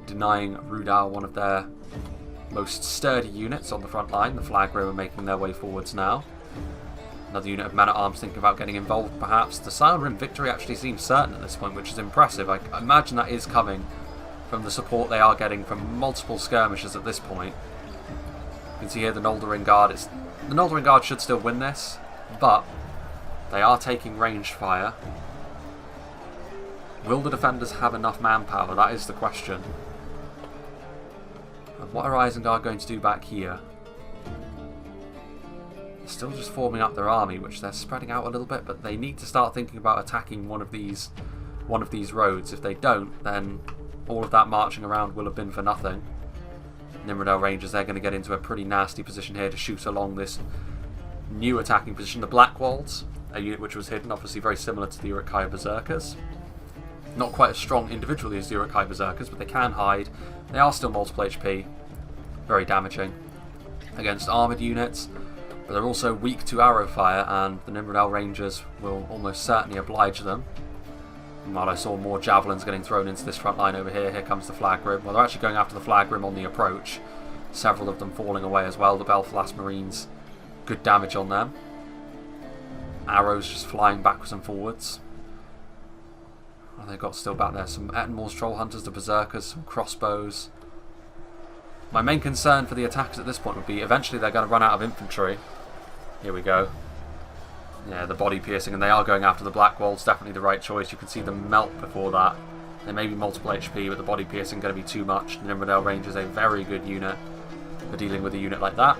denying rhudaur one of their most sturdy units on the front line. The Flag Rim are making their way forwards now. Another unit of men-at-arms thinking about getting involved, perhaps. The Scion Rim victory actually seems certain at this point, which is impressive. I imagine that is coming from the support they are getting from multiple skirmishes at this point. You can see here the Noldorin Guard. The Noldorin Guard should still win this, but they are taking ranged fire. Will the defenders have enough manpower? That is the question. And what are Isengard going to do back here? They're still just forming up their army, which they're spreading out a little bit, but they need to start thinking about attacking one of these roads. If they don't, then all of that marching around will have been for nothing. Nimrodel Rangers, they're going to get into a pretty nasty position here to shoot along this new attacking position. The Blackwalds, a unit which was hidden, obviously very similar to the Uruk-hai Berserkers. Not quite as strong individually as the Uruk-hai Berserkers, but they can hide. They are still multiple HP, very damaging against armoured units, but they're also weak to arrow fire, and the Nimrodel Rangers will almost certainly oblige them. And while I saw more javelins getting thrown into this front line over here, here comes the Flag Rim. Well, they're actually going after the Flag Rim on the approach, several of them falling away as well. The Belfalas Marines, good damage on them. Arrows just flying backwards and forwards. What have they got still back there? Some Ettenmore's Troll Hunters, the Berserkers, some crossbows. My main concern for the attackers at this point would be eventually they're going to run out of infantry. Here we go. Yeah, the body piercing, and they are going after the Blackwalds. Definitely the right choice. You can see them melt before that. They may be multiple HP, but the body piercing going to be too much. The Nimrodel Rangers, a very good unit for dealing with a unit like that.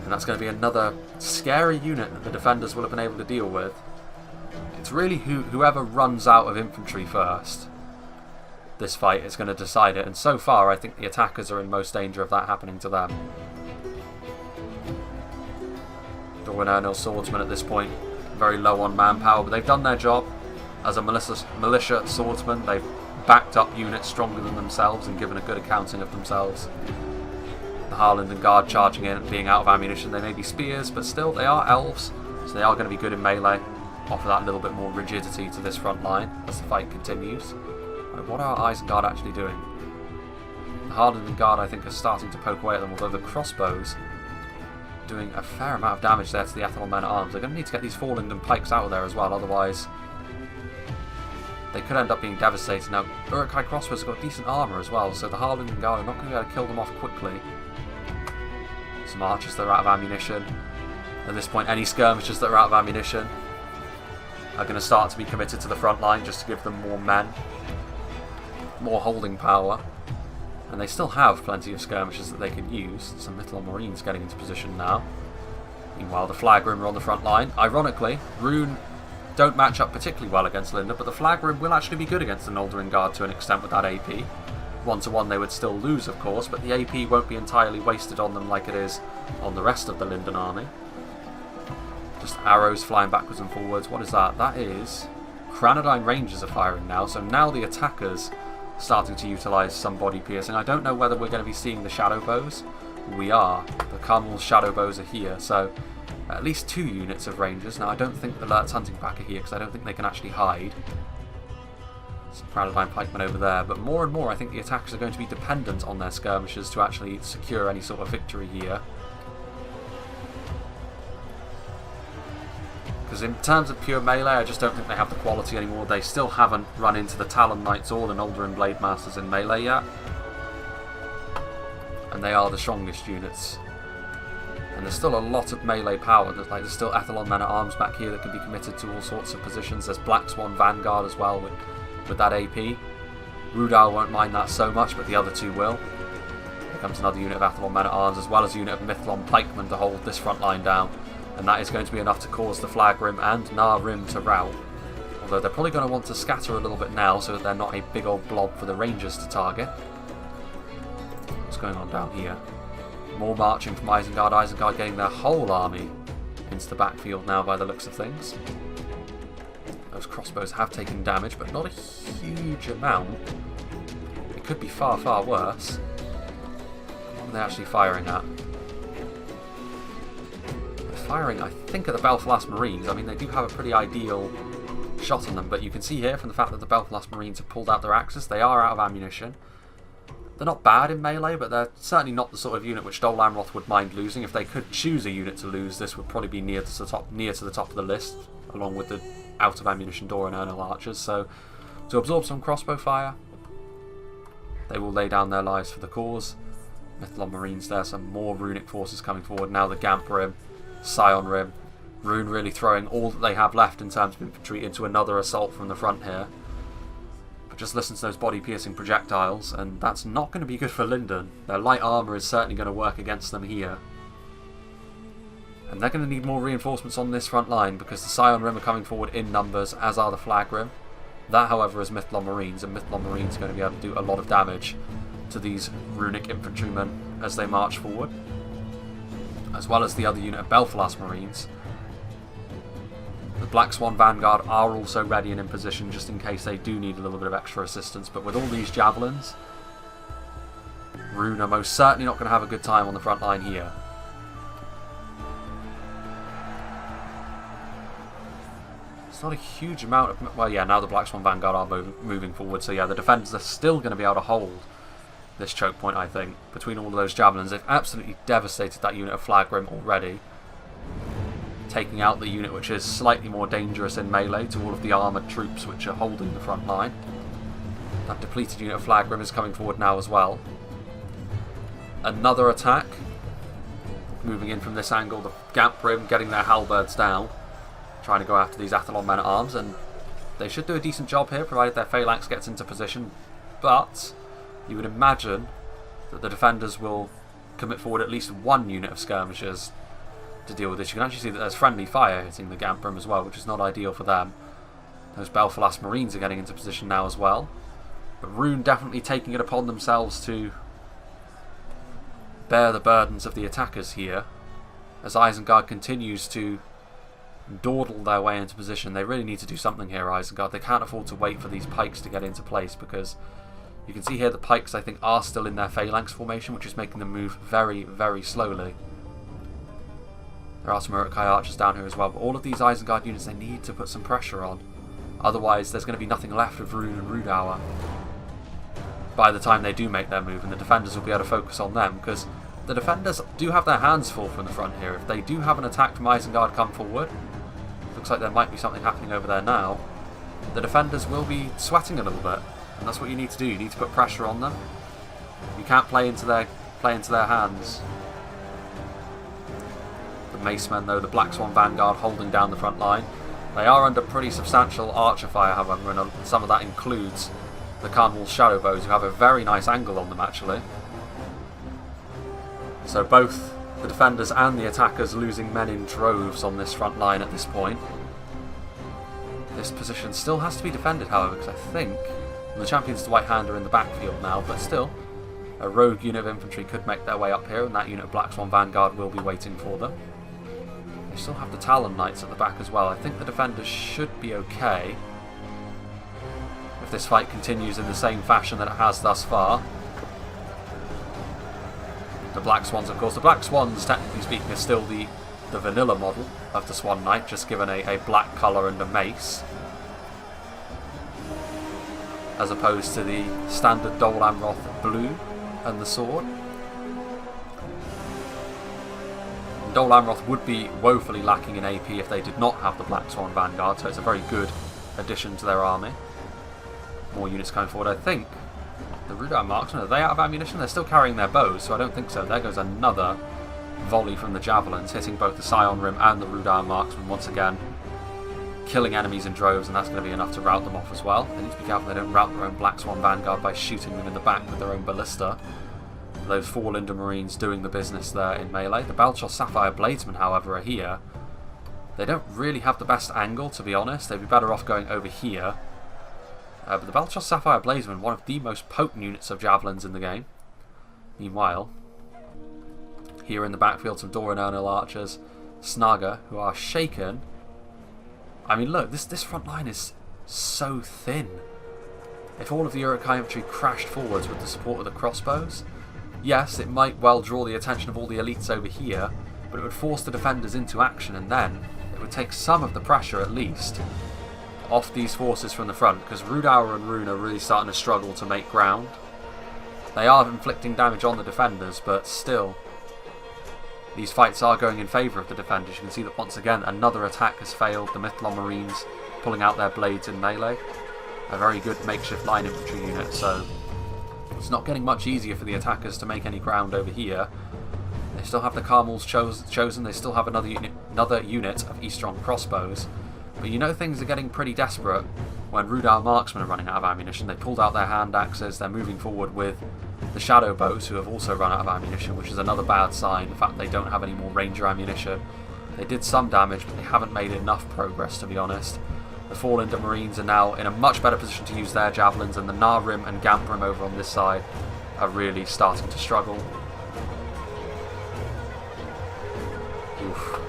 And that's going to be another scary unit that the defenders will have been able to deal with. It's really whoever runs out of infantry first, this fight, is going to decide it. And so far, I think the attackers are in most danger of that happening to them. Doran Ernil Swordsmen at this point, very low on manpower, but they've done their job. As a militia swordsman, they've backed up units stronger than themselves and given a good accounting of themselves. The Harland and Guard charging in and being out of ammunition. They may be spears, but still they are elves, so they are going to be good in melee. Offer that little bit more rigidity to this front line as the fight continues. What are Isengard actually doing? The Hardened Guard, I think, are starting to poke away at them, although the crossbows doing a fair amount of damage there to the Athlon men-at-arms. They're going to need to get these 4 linden pikes out of there as well, otherwise they could end up being devastated. Now, Uruk-hai crossbows have got decent armour as well, so the Hardened Guard are not going to be able to kill them off quickly. Some archers that are out of ammunition. At this point, any skirmishers that are out of ammunition are going to start to be committed to the front line just to give them more men, more holding power. And they still have plenty of skirmishers that they can use. Some Mithlond Marines getting into position now. Meanwhile, the Flagrim are on the front line. Ironically, Rune don't match up particularly well against Linden, but the Flagrim will actually be good against the Noldrin Guard to an extent with that AP. 1-to-1 they would still lose, of course, but the AP won't be entirely wasted on them like it is on the rest of the Linden army. Just arrows flying backwards and forwards. What is that? That is Cranadine Rangers are firing now, so now the attackers starting to utilise some body piercing. I don't know whether we're going to be seeing the shadow bows. We are. The Carmel's shadow bows are here, so at least 2 units of rangers. Now I don't think the Lert's hunting pack are here because I don't think they can actually hide. Some Cranadine pikemen over there, but more and more I think the attackers are going to be dependent on their skirmishers to actually secure any sort of victory here. Because in terms of pure melee, I just don't think they have the quality anymore. They still haven't run into the Talon Knights or the Noldrin Blade Masters in melee yet. And they are the strongest units. And there's still a lot of melee power. There's still Athlon men-at-arms back here that can be committed to all sorts of positions. There's Black Swan Vanguard as well with that AP. Rhudaur won't mind that so much, but the other 2 will. Here comes another unit of Athlon men-at-arms, as well as a unit of Mithlond pikemen to hold this front line down. And that is going to be enough to cause the Flagrim and Nar-Rim to rout. Although they're probably going to want to scatter a little bit now so that they're not a big old blob for the Rangers to target. What's going on down here? More marching from Isengard. Isengard getting their whole army into the backfield now by the looks of things. Those crossbows have taken damage, but not a huge amount. It could be far, far worse. What are they actually firing at? Firing, I think, at the Belfalas Marines. I mean, they do have a pretty ideal shot on them, but you can see here from the fact that the Belfalas Marines have pulled out their axes, they are out of ammunition. They're not bad in melee, but they're certainly not the sort of unit which Dolanroth would mind losing. If they could choose a unit to lose, this would probably be near to the top of the list, along with the out of ammunition Door and Ernal archers. So, to absorb some crossbow fire, they will lay down their lives for the cause. Mithlond Marines there, some more runic forces coming forward. Now the Gamp Rim, Scion Rim, Rune really throwing all that they have left in terms of infantry into another assault from the front here. But just listen to those body-piercing projectiles, and that's not going to be good for Linden. Their light armour is certainly going to work against them here. And they're going to need more reinforcements on this front line because the Scion Rim are coming forward in numbers, as are the Flag Rim. That, however, is Mithlond Marines, and Mithlond Marines are going to be able to do a lot of damage to these runic infantrymen as they march forward, as well as the other unit of Belfalas Marines. The Black Swan Vanguard are also ready and in position just in case they do need a little bit of extra assistance, but with all these javelins, Rune are most certainly not going to have a good time on the front line here. It's not a huge amount of... Well, yeah, now the Black Swan Vanguard are moving forward, so yeah, the defenders are still going to be able to hold this choke point, I think. Between all of those javelins, they've absolutely devastated that unit of Flagrim already, taking out the unit which is slightly more dangerous in melee to all of the armoured troops which are holding the front line. That depleted unit of Flagrim is coming forward now as well. Another attack, moving in from this angle, the Gamp Rim getting their halberds down, trying to go after these Athlon men-at-arms, and they should do a decent job here, provided their phalanx gets into position, but you would imagine that the defenders will commit forward at least one unit of skirmishers to deal with this. You can actually see that there's friendly fire hitting the Gamp Rim as well, which is not ideal for them. Those Belfalas Marines are getting into position now as well. But Rune definitely taking it upon themselves to bear the burdens of the attackers here, as Isengard continues to dawdle their way into position. They really need to do something here, Isengard. They can't afford to wait for these pikes to get into place, because you can see here the pikes, I think, are still in their phalanx formation, which is making them move very, very slowly. There are some Uruk-hai archers down here as well, but all of these Isengard units, they need to put some pressure on. Otherwise, there's going to be nothing left of Rune and Rhudaur. by the time they do make their move, and the defenders will be able to focus on them, because the defenders do have their hands full from the front here. If they do have an attack from Isengard come forward, looks like there might be something happening over there now, the defenders will be sweating a little bit, and that's what you need to do. You need to put pressure on them. You can't play into their hands. The Macemen, though, the Black Swan Vanguard holding down the front line. They are under pretty substantial archer fire, however, and some of that includes the Carmel's Shadow Bows, who have a very nice angle on them, actually. So both the defenders and the attackers losing men in droves on this front line at this point. This position still has to be defended, however, because I think the champions to White Hand are in the backfield now, but still, a rogue unit of infantry could make their way up here, and that unit of Black Swan Vanguard will be waiting for them. They still have the Talon Knights at the back as well. I think the defenders should be okay if this fight continues in the same fashion that it has thus far. The Black Swans, of course. The Black Swans, technically speaking, are still the vanilla model of the Swan Knight, just given a black colour and a mace, as opposed to the standard Dolanroth blue and the sword. And Dolanroth would be woefully lacking in AP if they did not have the Black Swan Vanguard, so it's a very good addition to their army. More units coming forward. I think the rhudaur marksmen, are they out of ammunition? They're still carrying their bows, so I don't think so. There goes another volley from the javelins, hitting both the Scion Rim and the rhudaur marksmen once again, killing enemies in droves, and that's going to be enough to rout them off as well. They need to be careful they don't rout their own Black Swan Vanguard by shooting them in the back with their own ballista. Those 4 Linden Marines doing the business there in melee. The Balchor Sapphire Bladesmen, however, are here. They don't really have the best angle, to be honest. They'd be better off going over here. But the Balchor Sapphire Bladesmen, one of the most potent units of javelins in the game. Meanwhile, here in the backfield, some Doran Ernil archers, Snaga, who are shaken. I mean, look, this front line is so thin. If all of the Uruk-hai infantry crashed forwards with the support of the crossbows, yes, it might well draw the attention of all the elites over here, but it would force the defenders into action, and then it would take some of the pressure, at least, off these forces from the front, because rhudaur and Rune are really starting to struggle to make ground. They are inflicting damage on the defenders, but still, these fights are going in favour of the defenders. You can see that once again another attack has failed. The Mithlon Marines pulling out their blades in melee. A very good makeshift line infantry unit, so it's not getting much easier for the attackers to make any ground over here. They still have the Carmel's chosen. They still have another unit of Eastron crossbows. But you know things are getting pretty desperate when rhudaur marksmen are running out of ammunition. They pulled out their hand axes. They're moving forward with the shadow bows, who have also run out of ammunition, which is another bad sign. The fact they don't have any more ranger ammunition. They did some damage, but they haven't made enough progress, to be honest. The 4 Linden Marines are now in a much better position to use their javelins, and the Narim and Gamprim over on this side are really starting to struggle. Oof.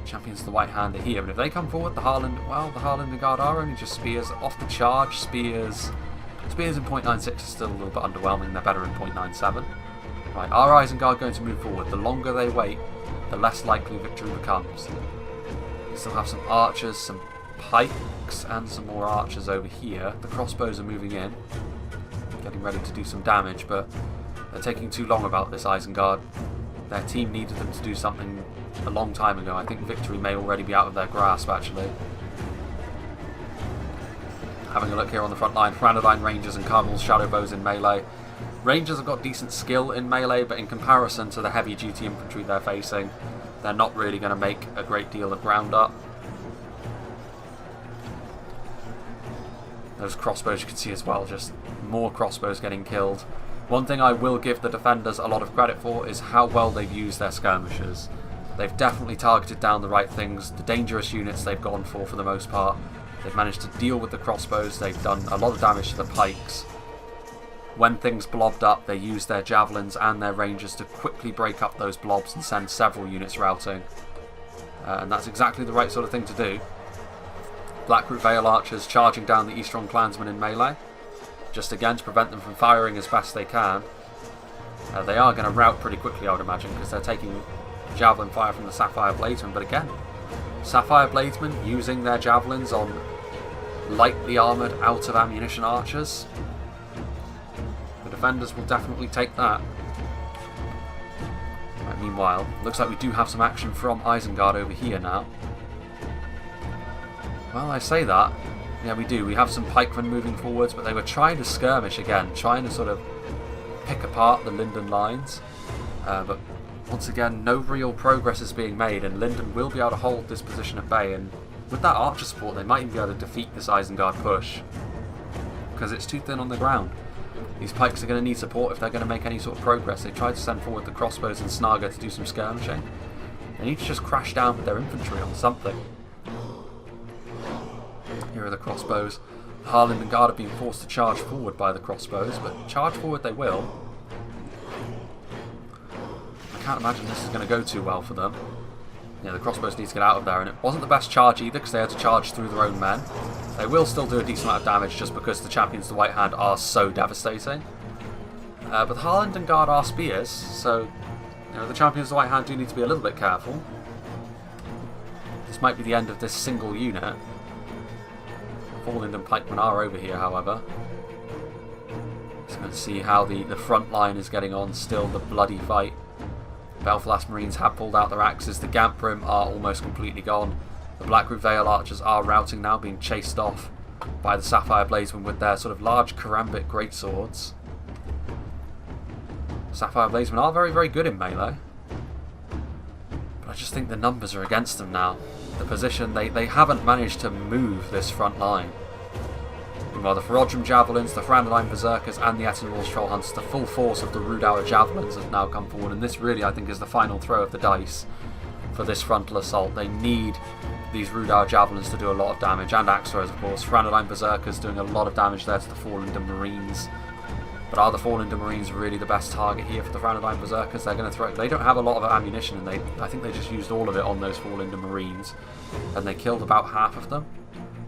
Champions of the White Hand are here, but if they come forward, the Harlander Guard are only just spears off the charge. Spears in 0.96 is still a little bit underwhelming. They're better in 0.97. Right, are Isengard going to move forward? The longer they wait, the less likely victory becomes. We still have some archers, some pikes, and some more archers over here. The crossbows are moving in, getting ready to do some damage, but they're taking too long about this, Isengard. Their team needed them to do something a long time ago. I think victory may already be out of their grasp, actually. Having a look here on the front line, Ranadine Rangers and Carmel's Shadow Bows in melee. Rangers have got decent skill in melee, but in comparison to the heavy-duty infantry they're facing, they're not really going to make a great deal of ground up. Those crossbows you can see as well, just more crossbows getting killed. One thing I will give the defenders a lot of credit for is how well they've used their skirmishers. They've definitely targeted down the right things, the dangerous units they've gone for the most part. They've managed to deal with the crossbows, they've done a lot of damage to the pikes. When things blobbed up, they used their javelins and their rangers to quickly break up those blobs and send several units routing. And that's exactly the right sort of thing to do. Blackroot Vale archers charging down the Eastron clansmen in melee, just again to prevent them from firing as best they can. They are going to rout pretty quickly, I would imagine, because they're taking javelin fire from the Sapphire Bladesmen. But again, Sapphire Bladesmen using their javelins on lightly armoured, out of ammunition archers. The defenders will definitely take that. Right, meanwhile, looks like we do have some action from Isengard over here now. Well, I say that. Yeah, we do. We have some pikemen moving forwards, but they were trying to skirmish again, trying to sort of pick apart the linden lines. But once again, no real progress is being made, and Linden will be able to hold this position at bay, and with that archer support, they might even be able to defeat this Isengard push, because it's too thin on the ground. These pikes are going to need support if they're going to make any sort of progress. They tried to send forward the crossbows and Snaga to do some skirmishing. They need to just crash down with their infantry on something. Here are the crossbows. The Harland and Guard are being forced to charge forward by the crossbows, but charge forward they will. I can't imagine this is going to go too well for them. Yeah, the crossbows need to get out of there, and it wasn't the best charge either because they had to charge through their own men. They will still do a decent amount of damage just because the champions of the White Hand are so devastating. But the Harland and Guard are spears, so the champions of the White Hand do need to be a little bit careful. This might be the end of this single unit. Linden pikemen are over here, however. Just going to see how the front line is getting on. Still the bloody fight. Belfast Marines have pulled out their axes. The Gamprim are almost completely gone. The Blackroot Vale archers are routing now, being chased off by the Sapphire Bladesmen with their sort of large Karambit greatswords. Sapphire Bladesmen are very, very good in melee. But I just think the numbers are against them now. The position, they haven't managed to move this front line. Meanwhile, the Ferodrum Javelins, the Frandaline Berserkers and the Ettenwalls Troll Hunters, the full force of the rhudaur Javelins has now come forward, and this really, I think, is the final throw of the dice for this frontal assault. They need these rhudaur Javelins to do a lot of damage, and axe throwers, of course. Frandaline Berserkers doing a lot of damage there to the Linden Marines. But are the Linden Marines really the best target here for the Frandaline Berserkers? They're going to throw. They don't have a lot of ammunition, and I think they just used all of it on those Linden Marines, and they killed about half of them.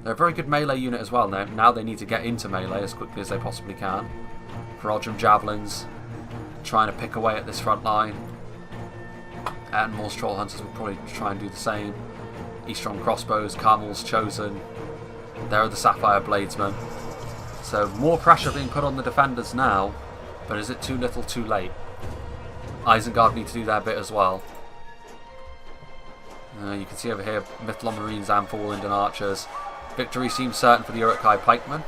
They're a very good melee unit as well. Now they need to get into melee as quickly as they possibly can. Ferodrum Javelins trying to pick away at this front line. Ettenwalls Troll Hunters will probably try and do the same. Eastron Crossbows, Carmel's Chosen. There are the Sapphire Bladesmen. So more pressure being put on the defenders now, but is it too little too late? Isengard need to do their bit as well. You can see over here Mithlon Marines and Linden Archers. Victory seems certain for the Uruk-hai Pikemen.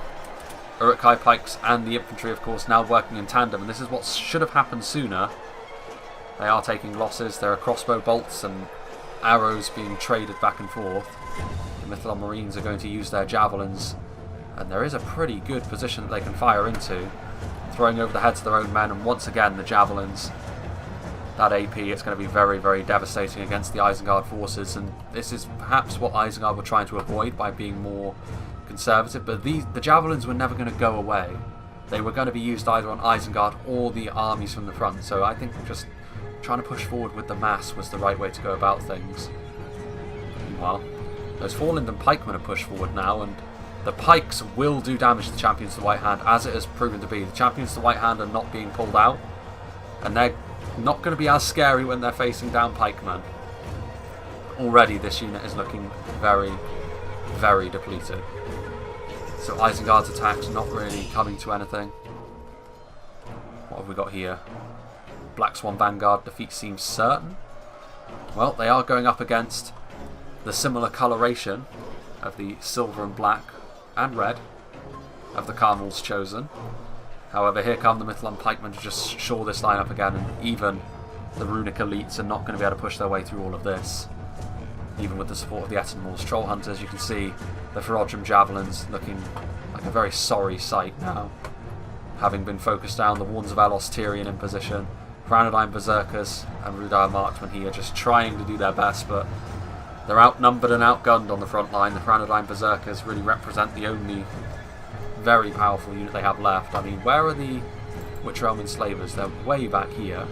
Uruk-hai Pikes and the infantry, of course, now working in tandem, and this is what should have happened sooner. They are taking losses. There are crossbow bolts and arrows being traded back and forth. The Mithlon Marines are going to use their javelins, and there is a pretty good position that they can fire into, throwing over the heads of their own men, and once again the javelins, that AP, it's going to be very, very devastating against the Isengard forces, and this is perhaps what Isengard were trying to avoid by being more conservative, but the javelins were never going to go away. They were going to be used either on Isengard or the armies from the front, so I think just trying to push forward with the mass was the right way to go about things. Meanwhile, those Linden pikemen are pushed forward now, and the pikes will do damage to the champions of the White Hand, as it has proven to be. The champions of the White Hand are not being pulled out, and they're not going to be as scary when they're facing down pikemen. Already this unit is looking very, very depleted. So Isengard's attack's not really coming to anything. What have we got here? Black Swan Vanguard defeat seems certain. Well, they are going up against the similar coloration of the silver and black and red of the Carmel's Chosen. However, here come the Mithlon Pikemen to just shore this line up again, and even the Runic elites are not going to be able to push their way through all of this. Even with the support of the Ettenwalls Troll Hunters, you can see the Ferodrum Javelins looking like a very sorry sight now, having been focused down. The Warns of Elos Tyrion in position. Frandaline Berserkers and rhudaur Marksmen here just trying to do their best, but they're outnumbered and outgunned on the front line. The Frandaline Berserkers really represent the only very powerful unit they have left. I mean, where are the Witch Realm Enslavers? They're way back here.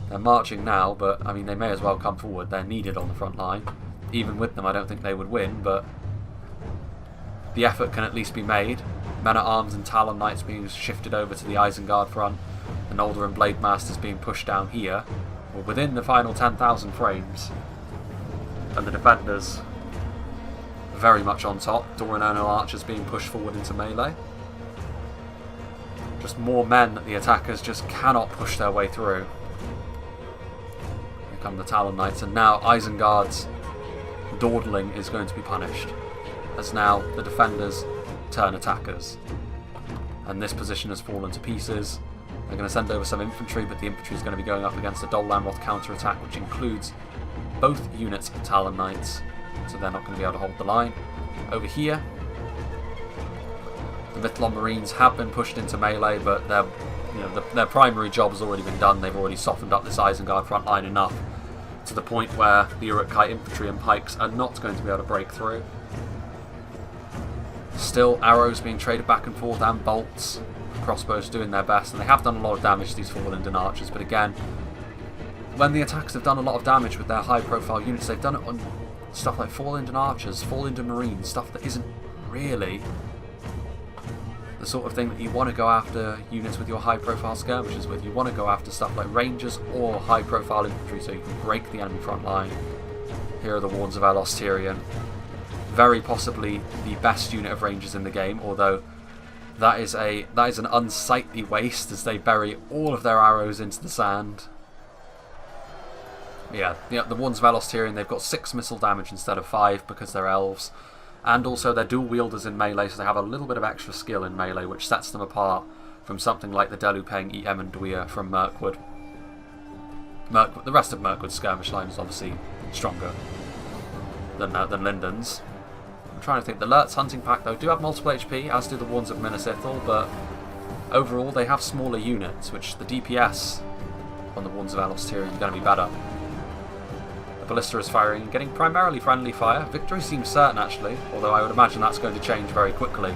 They're marching now, but I mean, they may as well come forward. They're needed on the front line. Even with them, I don't think they would win, but the effort can at least be made. Men-at-Arms and Talon Knights being shifted over to the Isengard front. The Nolder and Blade Masters being pushed down here. We're within the final 10,000 frames. And the defenders very much on top. Dolanroth archers being pushed forward into melee. Just more men that the attackers just cannot push their way through. Here come the Talon Knights, and now Isengard's dawdling is going to be punished, as now the defenders turn attackers. And this position has fallen to pieces. They're going to send over some infantry, but the infantry is going to be going up against a Dolanroth counter-attack, which includes both units of Talon Knights, so they're not going to be able to hold the line. Over here, the Mithlon Marines have been pushed into melee, but their primary job has already been done. They've already softened up this Isengard front line enough to the point where the Uruk-hai infantry and pikes are not going to be able to break through. Still, arrows being traded back and forth and bolts. Crossbows doing their best, and they have done a lot of damage to these Linden archers, but again, when the attacks have done a lot of damage with their high profile units, they've done it on stuff like Linden archers, Linden marines, stuff that isn't really the sort of thing that you want to go after units with your high profile skirmishers with. You want to go after stuff like rangers or high profile infantry so you can break the enemy front line. Here are the Wards of Elos Tyrian. Very possibly the best unit of rangers in the game, although that is an unsightly waste as they bury all of their arrows into the sand. Yeah, the Wards of Elos Tyrian, they've got 6 missile damage instead of 5 because they're elves. And also they're dual wielders in melee, so they have a little bit of extra skill in melee, which sets them apart from something like the Delupeng, Em and Dwyer from Mirkwood. The rest of Mirkwood's skirmish line is obviously stronger than Linden's. I'm trying to think. The Lurt's hunting pack though do have multiple HP, as do the ones of Minas Ithil, but overall they have smaller units, which the DPS on the ones of Elos Tyrian is going to be better. The Ballista is firing, getting primarily friendly fire. Victory seems certain actually, although I would imagine that's going to change very quickly.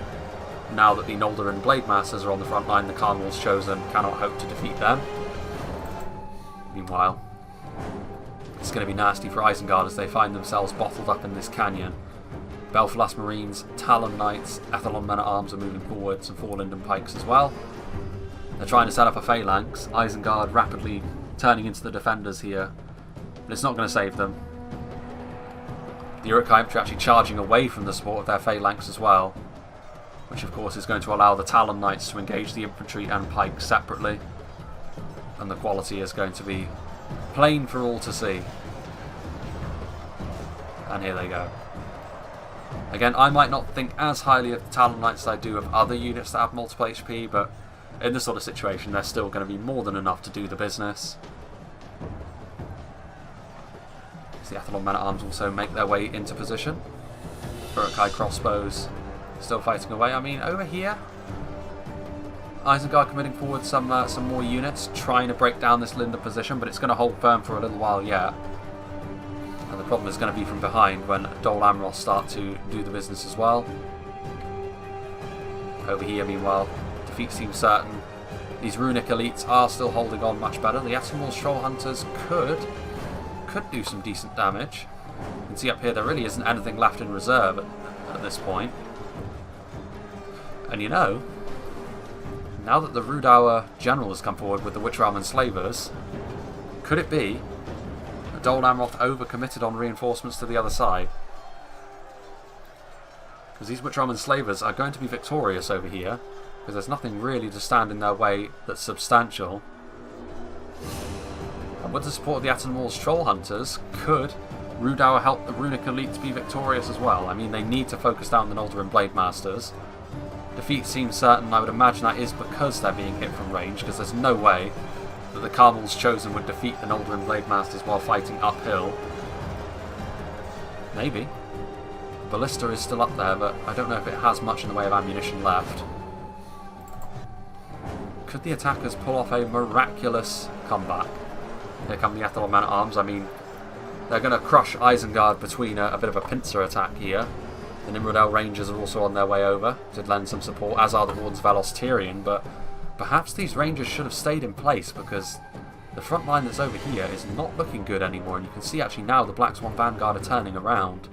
Now that the Noldorin Blade Masters are on the front line, the Carmel's Chosen cannot hope to defeat them. Meanwhile, it's going to be nasty for Isengard as they find themselves bottled up in this canyon. Belfalas Marines, Talon Knights, Ethelon Men-at-Arms are moving forward, some Linden Pikes as well. They're trying to set up a phalanx. Isengard rapidly turning into the defenders here, but it's not going to save them. The Uruk-hai infantry actually charging away from the support of their phalanx as well, which of course is going to allow the Talon Knights to engage the infantry and pikes separately, and the quality is going to be plain for all to see. And here they go. Again, I might not think as highly of the Talon Knights as I do of other units that have multiple HP, but in this sort of situation they're still going to be more than enough to do the business. As the Ethelon Men-at-Arms also make their way into position. Uruk-hai crossbows still fighting away. I mean, over here, Isengard committing forward some more units, trying to break down this Linden position, but it's going to hold firm for a little while yet. And the problem is going to be from behind when Dolanroth start to do the business as well. Over here, meanwhile, defeat seems certain. These runic elites are still holding on much better. The Esquimals Troll Hunters could do some decent damage. You can see up here there really isn't anything left in reserve at this point. And you know, now that the rhudaur general has come forward with the Witchram and Slavers, could it be that Dolanroth overcommitted on reinforcements to the other side? Because these Witchram and Slavers are going to be victorious over here, because there's nothing really to stand in their way that's substantial. And with the support of the Atenwall's Troll Hunters, could Rhudaur help the runic elite to be victorious as well? I mean, they need to focus down the Noldorin Blade Masters. Defeat seems certain. I would imagine that is because they're being hit from range, because there's no way that the Carmel's Chosen would defeat the Noldorin Blade Masters while fighting uphill. Maybe. The Ballista is still up there, but I don't know if it has much in the way of ammunition left. Could the attackers pull off a miraculous comeback? Here come the Ethelon Men-at-Arms. I mean, they're going to crush Isengard between a bit of a pincer attack here. The Nimrodel Rangers are also on their way over to lend some support, as are the Wards of Elos Tyrian, but perhaps these Rangers should have stayed in place because the front line that's over here is not looking good anymore, and you can see actually now the Black Swan Vanguard are turning around.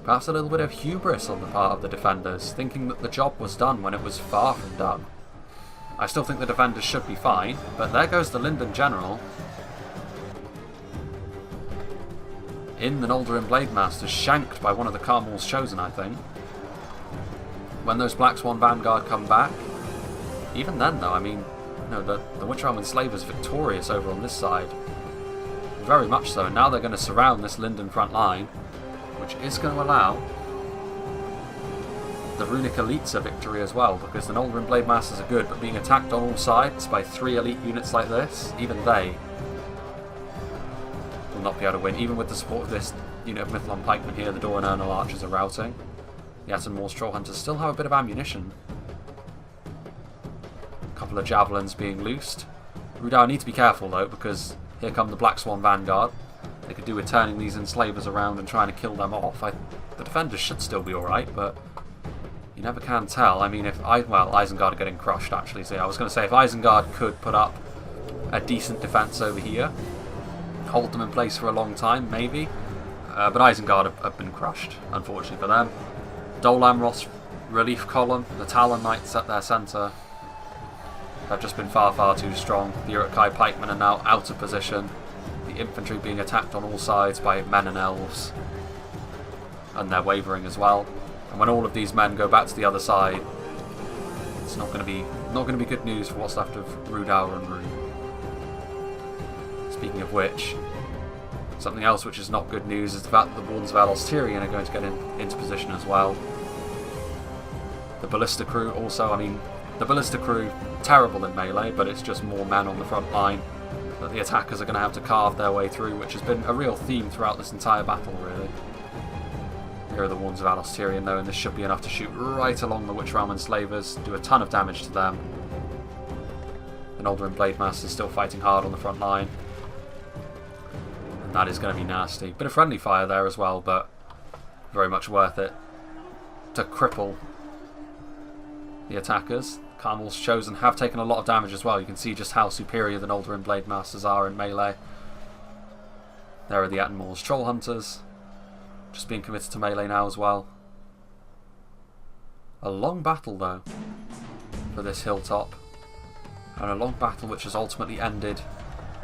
Perhaps a little bit of hubris on the part of the defenders, thinking that the job was done when it was far from done. I still think the defenders should be fine, but there goes the Linden General. in the Noldorin Blade Masters, shanked by one of the Carmel's Chosen, I think. When those Black Swan Vanguard come back, even then though, I mean, you know, the Witch Realm Enslaver's victorious over on this side. Very much so, and now they're going to surround this Linden front line, which is going to allow the Runic Elites a victory as well, because the Noldorin Blade Masters are good, but being attacked on all sides by 3 elite units like this, even they will not be able to win. Even with the support of this unit of Mythlon Pikemen here, the Dolanroth archers are routing. The Attenmore's Troll Hunters still have a bit of ammunition. A couple of javelins being loosed. Rhudaur need to be careful though, because here come the Black Swan Vanguard. They could do with turning these enslavers around and trying to kill them off. The defenders should still be alright, but you never can tell. I mean, well, Isengard are getting crushed actually, so yeah, I was going to say if Isengard could put up a decent defence over here, hold them in place for a long time, maybe. But Isengard have been crushed, unfortunately for them. Dolanroth's relief column, the Talon Knights at their centre, have just been far, far too strong. The Uruk-hai pikemen are now out of position. The infantry being attacked on all sides by men and elves. And they're wavering as well. And when all of these men go back to the other side, it's not going to be good news for what's left of Rhudaur and Rune. Speaking of which, something else which is not good news is the fact that the Wardens of Alos Tyrian are going to get into position as well. The Ballista crew also, I mean, the Ballista crew, terrible in melee, but it's just more men on the front line that the attackers are going to have to carve their way through, which has been a real theme throughout this entire battle, really. Here are the Wardens of Alos Tyrian, though, and this should be enough to shoot right along the Witch Realm Enslavers, do a ton of damage to them. The Noldorin Blade Masters still fighting hard on the front line. And that is going to be nasty. Bit of friendly fire there as well, but very much worth it to cripple the attackers. Carmel's Chosen have taken a lot of damage as well. You can see just how superior the Noldorin Blade Masters are in melee. There are the Attenmore's Troll Hunters, just being committed to melee now as well. A long battle though for this hilltop, and a long battle which has ultimately ended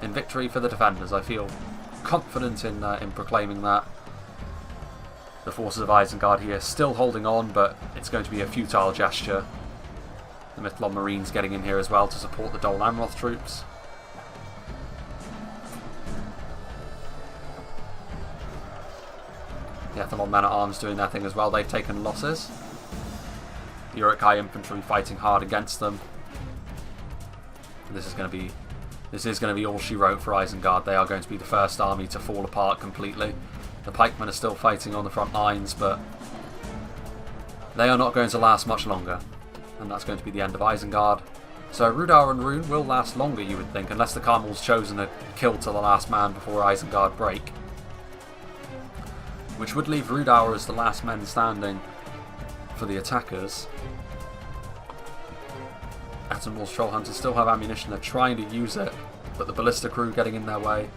in victory for the defenders. I feel confident in proclaiming that. The forces of Isengard here still holding on, but it's going to be a futile gesture. The Mythlon Marines getting in here as well to support the Dolanroth troops. The Athelon men-at-arms doing their thing as well. They've taken losses. The Uruk-hai infantry fighting hard against them. This is going to be all she wrote for Isengard. They are going to be the first army to fall apart completely. The pikemen are still fighting on the front lines, but they are not going to last much longer. And that's going to be the end of Isengard. So Rhudaur and Rune will last longer, you would think, unless the Carmel's Chosen are killed to the last man before Isengard break. Which would leave Rhudaur as the last men standing for the attackers. Attenmore's Troll Hunters still have ammunition, they're trying to use it, but the Ballista crew getting in their way.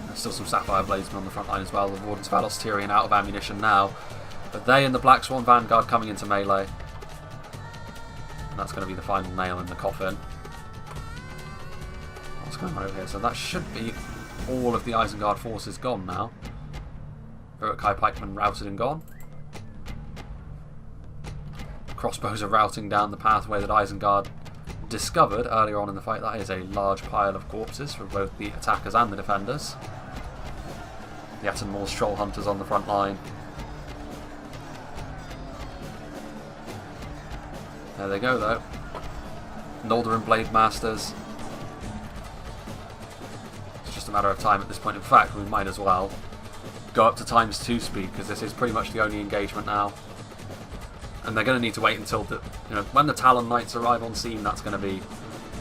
There's still some Sapphire Bladesmen on the front line as well. The Wardens of Alos Tyrian out of ammunition now, but they and the Black Swan Vanguard coming into melee. And that's going to be the final nail in the coffin. What's going on over here? So that should be all of the Isengard forces gone now. Uruk-hai pikemen routed and gone. Crossbows are routing down the pathway that Isengard discovered earlier on in the fight. That is a large pile of corpses for both the attackers and the defenders. The Attenmore's Troll Hunters on the front line. There they go though. Noldorin Blade Masters. It's just a matter of time at this point. In fact, we might as well go up to ×2 speed, because this is pretty much the only engagement now. And they're going to need to wait until when the Talon Knights arrive on scene. That's going to be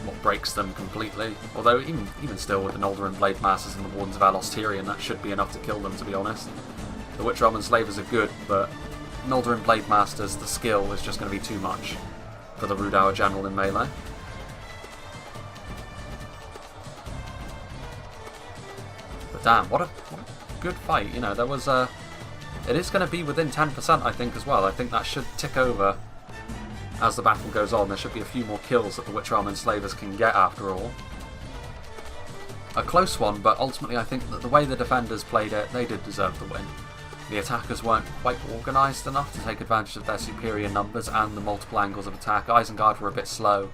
what breaks them completely. Although even still, with the Noldorin Blade Masters and the Wardens of Alos Tyrian, that should be enough to kill them, to be honest. The Witch Realm Enslavers are good, but Noldorin Blade Masters, the skill is just going to be too much for the Rhudaur general in melee. But damn, what a good fight. You know, there was a... It is going to be within 10%, I think, as well. I think that should tick over as the battle goes on. There should be a few more kills that the Witch Realm Enslavers can get after all. a close one, but ultimately I think that the way the defenders played it, they did deserve the win. The attackers weren't quite organised enough to take advantage of their superior numbers and the multiple angles of attack. Isengard were a bit slow.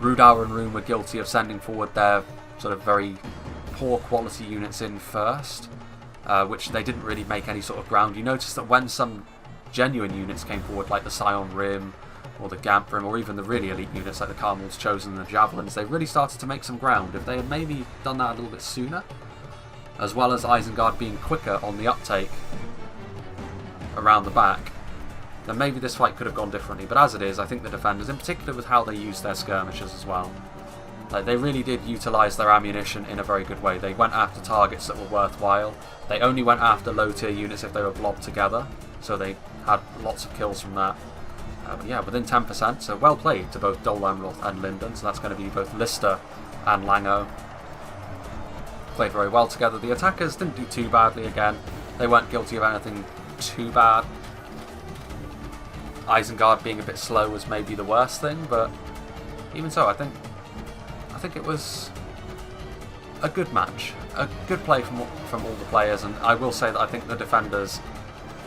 Rhudaur and Rune were guilty of sending forward their sort of very poor quality units in first, which they didn't really make any sort of ground. You notice that when some genuine units came forward, like the Scion Rim or the Gamp Rim, or even the really elite units like the Carmel's Chosen and the Javelins, they really started to make some ground. If they had maybe done that a little bit sooner, as well as Isengard being quicker on the uptake around the back, then maybe this fight could have gone differently. But as it is, I think the defenders, in particular with how they used their skirmishers as well, like, they really did utilise their ammunition in a very good way. They went after targets that were worthwhile. They only went after low tier units if they were blobbed together, so they had lots of kills from that. But yeah, within 10%, so well played to both Dolanroth and Linden. So that's going to be both Lister and Lango. Played very well together. The attackers didn't do too badly again. They weren't guilty of anything too bad. Isengard being a bit slow was maybe the worst thing, but even so, I think it was a good match, a good play from all the players. And I will say that I think the defenders,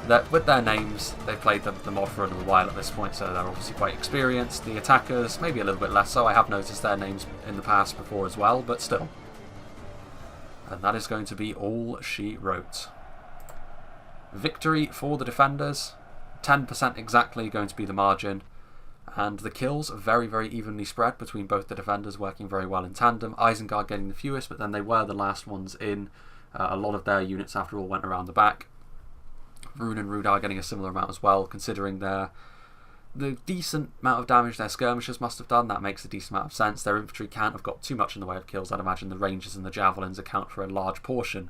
that with their names, they played the mod for a little while at this point, so they're obviously quite experienced. The attackers, maybe a little bit less so. I have noticed their names in the past before as well, but still. And that is going to be all she wrote. Victory for the defenders, 10% exactly going to be the margin, and the kills are very, very evenly spread between both the defenders, working very well in tandem. Isengard getting the fewest, but then they were the last ones in. A lot of their units, after all, went around the back. Rune and Rhudaur getting a similar amount as well, considering the decent amount of damage their skirmishers must have done. That makes a decent amount of sense. Their infantry can't have got too much in the way of kills. I'd imagine the Rangers and the Javelins account for a large portion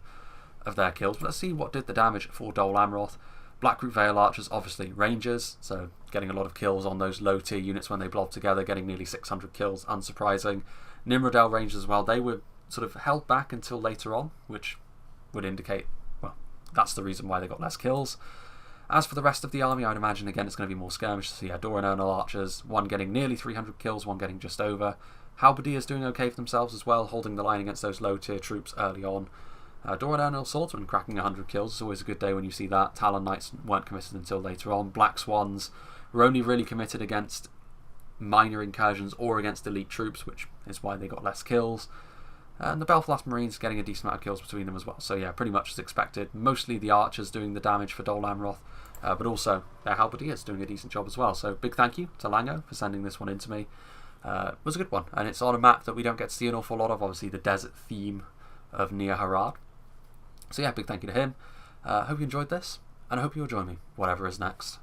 of their kills. But let's see what did the damage for Dolanroth. Blackroot Vale Archers, obviously Rangers, so getting a lot of kills on those low tier units when they blob together, getting nearly 600 kills, unsurprising. Nimrodale Rangers as well, they were sort of held back until later on, which would indicate, well, that's the reason why they got less kills. As for the rest of the army, I'd imagine again it's going to be more skirmishes. So yeah, Dolanroth Archers, one getting nearly 300 kills, one getting just over. Halberdiers doing okay for themselves as well, holding the line against those low tier troops early on. Dolanroth Swordsman cracking 100 kills. It's always a good day when you see that. Talon Knights weren't committed until later on. Black Swans were only really committed against minor incursions or against elite troops, which is why they got less kills. And the Belfast Marines getting a decent amount of kills between them as well. So yeah, pretty much as expected. Mostly the archers doing the damage for Dolanroth, but also their halberdiers doing a decent job as well. So big thank you to Lango for sending this one in to me. It was a good one, and it's on a map that we don't get to see an awful lot of, obviously the desert theme of near HARAD. So yeah, big thank you to him. Hope you enjoyed this, and I hope you'll join me, whatever is next.